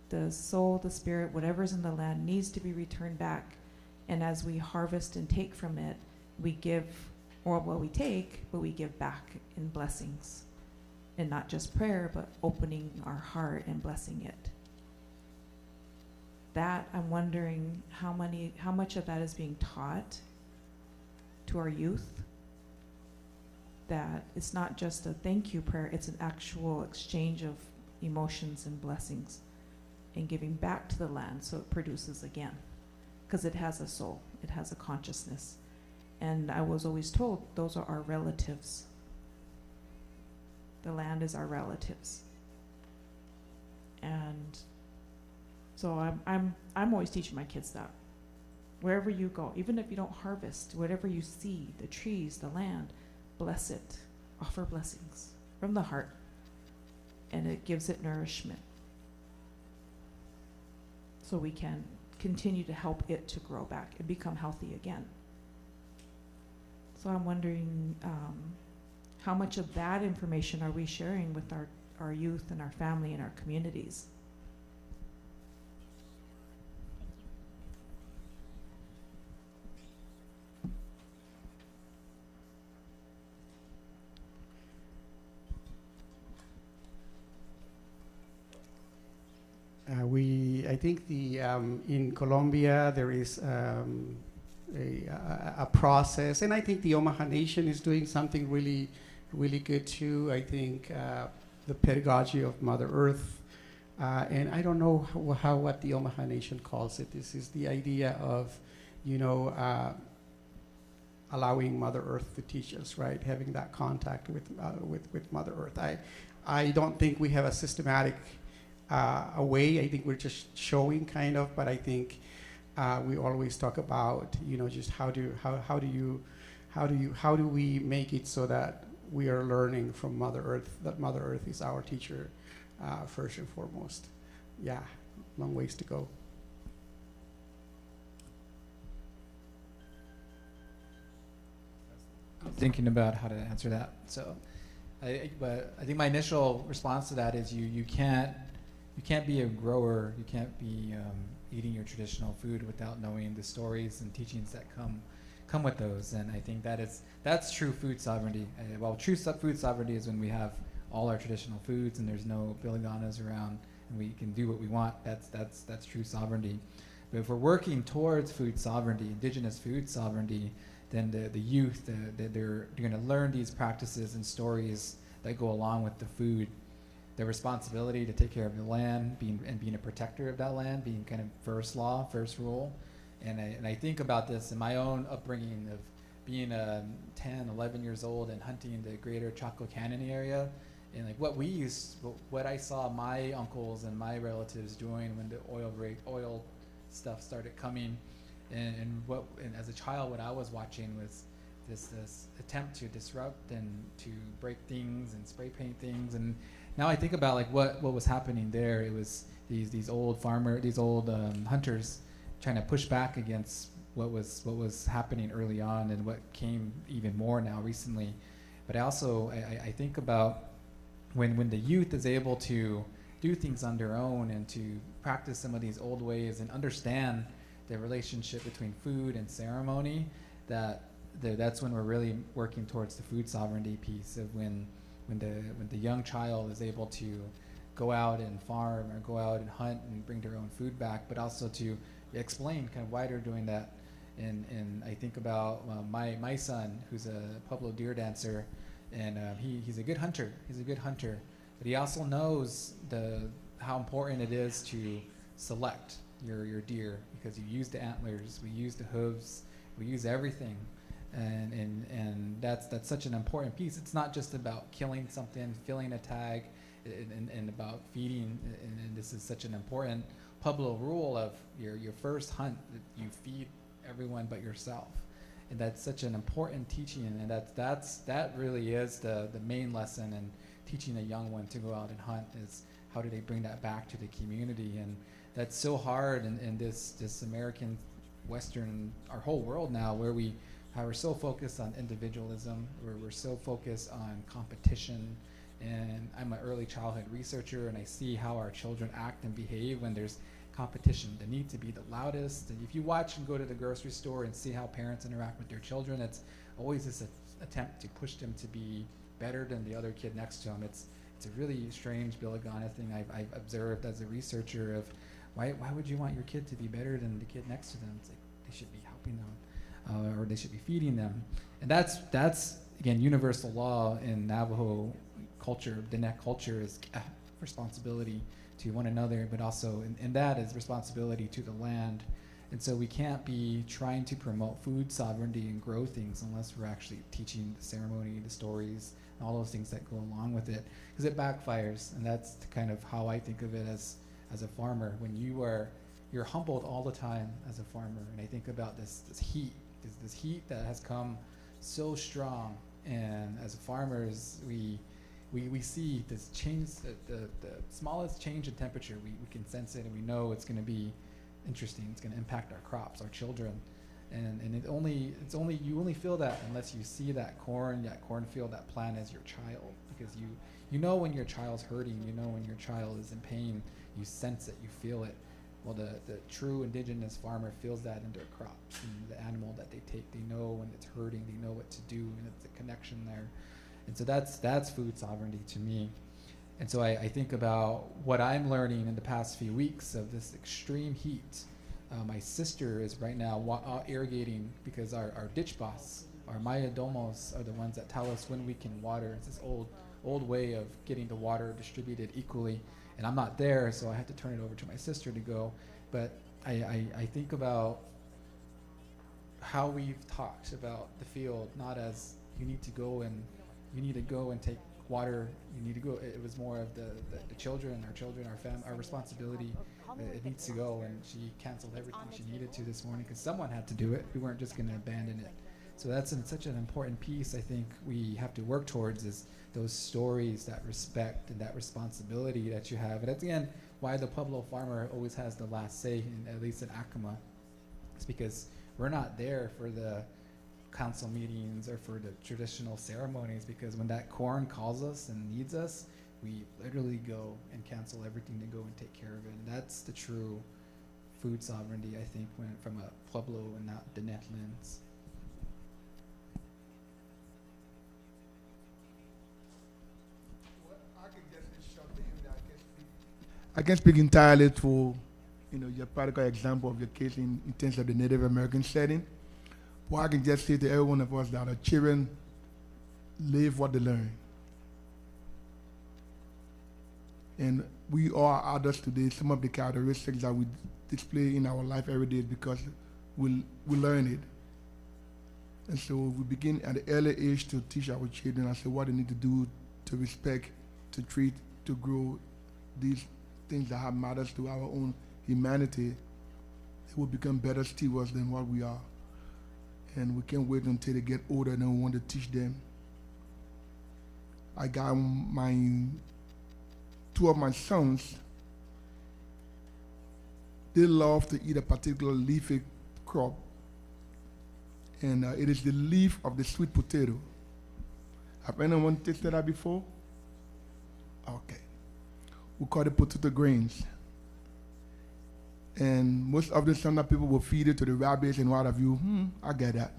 [SPEAKER 12] The soul, the spirit, whatever's in the land needs to be returned back. And as we harvest and take from it, we give, or what we take, but we give back in blessings. And not just prayer, but opening our heart and blessing it. That, I'm wondering how much of that is being taught to our youth. That it's not just a thank you prayer, it's an actual exchange of emotions and blessings and giving back to the land so it produces again. Because it has a soul, it has a consciousness. And I was always told those are our relatives. The land is our relatives. And so I'm always teaching my kids that. Wherever you go, even if you don't harvest, whatever you see, the trees, the land, bless it. Offer blessings from the heart. And it gives it nourishment. So we can continue to help it to grow back and become healthy again. So I'm wondering how much of that information are we sharing with our youth and our family and our communities?
[SPEAKER 2] I think in Colombia there is a process, and I think the Omaha Nation is doing something really, really good too. I think the pedagogy of Mother Earth, and I don't know what the Omaha Nation calls it. This is the idea of, allowing Mother Earth to teach us, right? Having that contact with Mother Earth. I don't think we have a systematic a way. I think we're just showing kind of, but I think we always talk about, just how do we make it so that we are learning from Mother Earth, that Mother Earth is our teacher first and foremost. Yeah, long ways to go.
[SPEAKER 6] Thinking about how to answer that. So, but I think my initial response to that is you can't be a grower, you can't be eating your traditional food without knowing the stories and teachings that come with those. And I think that's true food sovereignty. True food sovereignty is when we have all our traditional foods and there's no biliganas around and we can do what we want. That's true sovereignty. But if we're working towards food sovereignty, indigenous food sovereignty, then the youth, they're going to learn these practices and stories that go along with the food. Their responsibility to take care of the land, being a protector of that land, being kind of first law, first rule. And I think about this in my own upbringing of being 10, 11 years old and hunting in the greater Chaco Canyon area. And like what I saw my uncles and my relatives doing when the oil stuff started coming. And as a child, what I was watching was this attempt to disrupt and to break things and spray paint things. And now I think about like what was happening there. It was these old hunters trying to push back against what was happening early on and what came even more now recently. But I think about when the youth is able to do things on their own and to practice some of these old ways and understand the relationship between food and ceremony, that's when we're really working towards the food sovereignty piece of when the young child is able to go out and farm or go out and hunt and bring their own food back, but also to explain kind of why they're doing that. And I think about my son, who's a Pueblo deer dancer, and he's a good hunter. He's a good hunter, but he also knows how important it is to select your deer, because you use the antlers, we use the hooves, we use everything, and that's such an important piece. It's not just about killing something, filling a tag, and about feeding. And this is such an important Pueblo rule of your first hunt, that you feed everyone but yourself. And that's such an important teaching, and that really is the main lesson in teaching a young one to go out and hunt, is how do they bring that back to the community. And that's so hard in this American Western, our whole world now, where we're so focused on individualism, where we're so focused on competition. And I'm an early childhood researcher, and I see how our children act and behave when there's competition. The need to be the loudest. And if you watch and go to the grocery store and see how parents interact with their children, it's always this attempt to push them to be better than the other kid next to them. It's a really strange Billigana thing I've observed as a researcher of why would you want your kid to be better than the kid next to them? It's like they should be helping them, or they should be feeding them. And that's again universal law in Navajo culture. Diné culture is responsibility to one another, but also and that is responsibility to the land. And so we can't be trying to promote food sovereignty and grow things unless we're actually teaching the ceremony, the stories, and all those things that go along with it, because it backfires. And that's kind of how I think of it as a farmer. When you're humbled all the time as a farmer, and I think about this heat that has come so strong, and as farmers we see this change, the smallest change in temperature, we can sense it, and we know it's going to be interesting. It's going to impact our crops, our children, and you only feel that unless you see that cornfield, that plant as your child, because you know when your child's hurting, you know when your child is in pain, you sense it, you feel it. Well, the true indigenous farmer feels that in their crops, and the animal that they take, they know when it's hurting, they know what to do, and it's a connection there. And so that's food sovereignty to me. And so I think about what I'm learning in the past few weeks of this extreme heat. My sister is right now irrigating, because our ditch boss, our mayordomos, are the ones that tell us when we can water. It's this old way of getting the water distributed equally. And I'm not there, so I had to turn it over to my sister to go. But I think about how we've talked about the field, not as you need to go and take water. You need to go. It was more of the children, our responsibility. It needs to go. And she canceled everything she needed to this morning because someone had to do it. We weren't just going to abandon it. So that's such an important piece I think we have to work towards, is those stories, that respect and that responsibility that you have. And at the end, why the Pueblo farmer always has the last say, at least in Acoma. It's because we're not there for the council meetings or for the traditional ceremonies, because when that corn calls us and needs us, we literally go and cancel everything to go and take care of it. And that's the true food sovereignty, I think, when from a Pueblo and not Diné lens.
[SPEAKER 8] I can speak entirely to, your practical example of your case in terms of the Native American setting. Well, I can just say to every one of us that our children live what they learn. And we are adults today. Some of the characteristics that we display in our life every day is because we learn it. And so we begin at the early age to teach our children what they need to do to respect, to treat, to grow these things that have matters to our own humanity. They will become better stewards than what we are. And we can't wait until they get older and then we want to teach them. I got two of my sons, they love to eat a particular leafy crop And it is the leaf of the sweet potato. Have anyone tasted that before? Okay. We call it potato grains. And most of the time that people will feed it to the rabbits and what have you. I get that.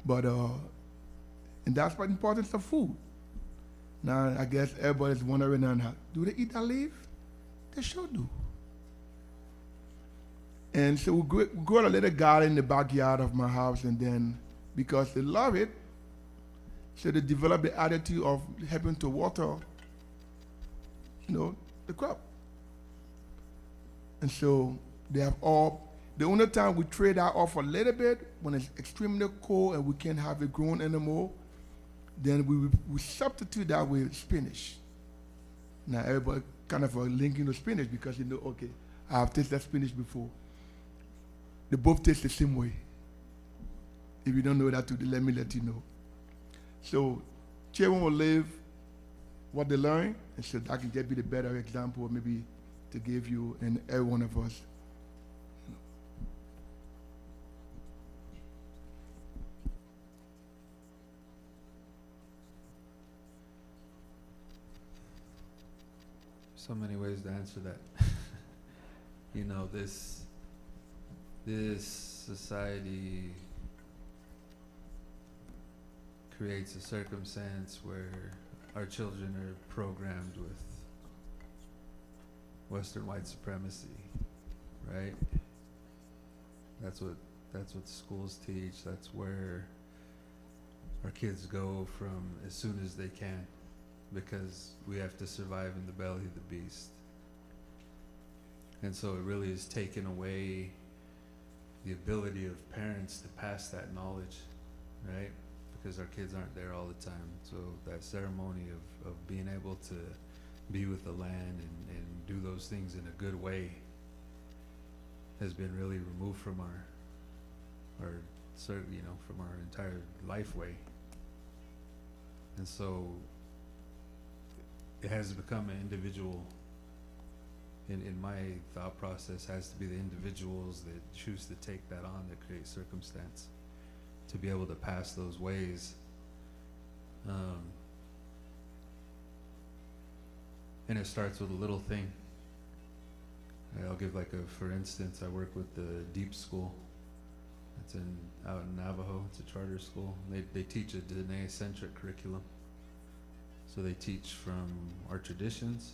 [SPEAKER 8] But, and that's what the importance of food. Now, I guess everybody's wondering, do they eat that leaf? They sure do. And so we grow a little garden in the backyard of my house, and then because they love it, so they develop the attitude of helping to water, the crop. And so they have the only time we trade that off a little bit, when it's extremely cold and we can't have it grown anymore, then we substitute that with spinach. Now everybody kind of linking to spinach because okay, I have tasted spinach before. They both taste the same way. If you don't know that today, let me let you know. So children will live what they learn, and so that can just be the better example maybe to give you and every one of us.
[SPEAKER 7] So many ways to answer that. This society creates a circumstance where our children are programmed with Western white supremacy, right? That's what the schools teach. That's where our kids go from as soon as they can, because we have to survive in the belly of the beast. And so it really is taken away the ability of parents to pass that knowledge, right? Because our kids aren't there all the time. So that ceremony of being able to be with the land and do those things in a good way has been really removed from our from our entire life way. And so it has become an individual, in my thought process, has to be the individuals that choose to take that on, that create circumstance to be able to pass those ways. And it starts with a little thing. I'll give for instance, I work with the Deep School. It's out in Navajo. It's a charter school. They teach a Diné-centric curriculum. So they teach from our traditions,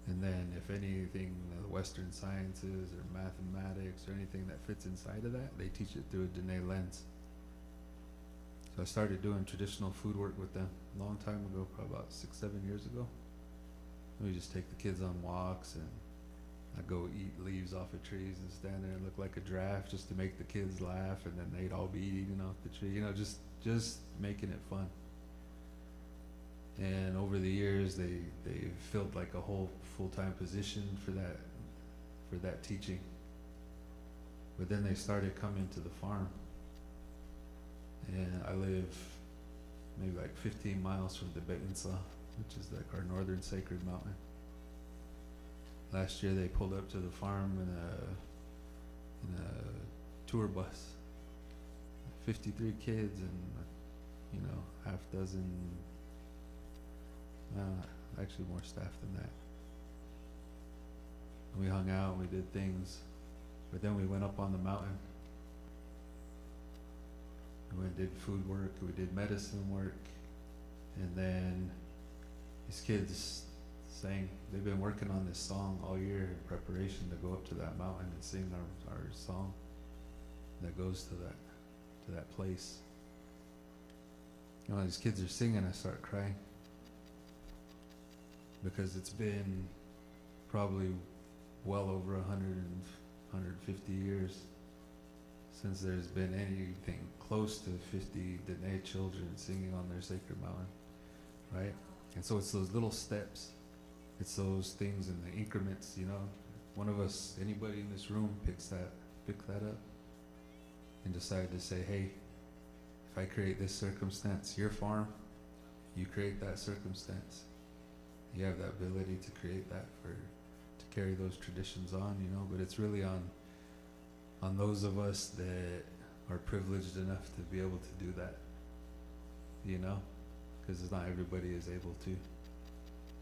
[SPEAKER 7] and then if anything, the Western sciences or mathematics or anything that fits inside of that, they teach it through a Diné lens. So I started doing traditional food work with them a long time ago, probably about 6-7 years ago. We just take the kids on walks, and I go eat leaves off of trees and stand there and look like a giraffe just to make the kids laugh, and then they'd all be eating off the tree, just making it fun. And over the years, they filled like a whole full-time position for that teaching. But then they started coming to the farm, and I live maybe like 15 miles from the Be'insa, which is like our northern sacred mountain. Last year, they pulled up to the farm in a tour bus, 53 kids and half dozen. Actually more staff than that. And we hung out, we did things, but then we went up on the mountain. We went and did food work, we did medicine work, and then these kids sang. They've been working on this song all year in preparation to go up to that mountain and sing our song that goes to that place. These kids are singing, I start crying. Because it's been probably well over 150 years since there's been anything close to 50 Diné children singing on their sacred mountain, right? And so it's those little steps, it's those things in the increments, One of us, anybody in this room, pick that up and decide to say, hey, if I create this circumstance, your farm, you create that circumstance. You have that ability to create that to carry those traditions on, but it's really on on those of us that are privileged enough to be able to do that, you know, because not everybody is able to.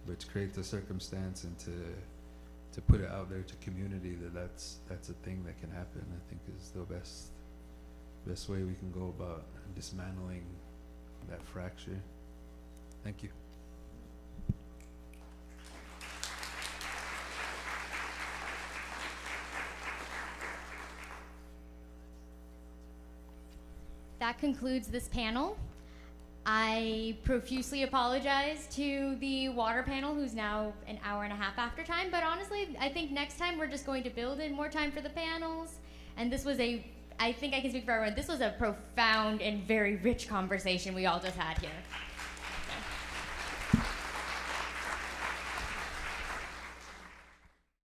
[SPEAKER 7] But to create the circumstance and to put it out there to community that's a thing that can happen, I think is the best way we can go about dismantling that fracture. Thank you.
[SPEAKER 1] That concludes this panel. I profusely apologize to the water panel, who's now an hour and a half after time, but honestly, I think next time we're just going to build in more time for the panels. And this was I think I can speak for everyone, this was a profound and very rich conversation we all just had here.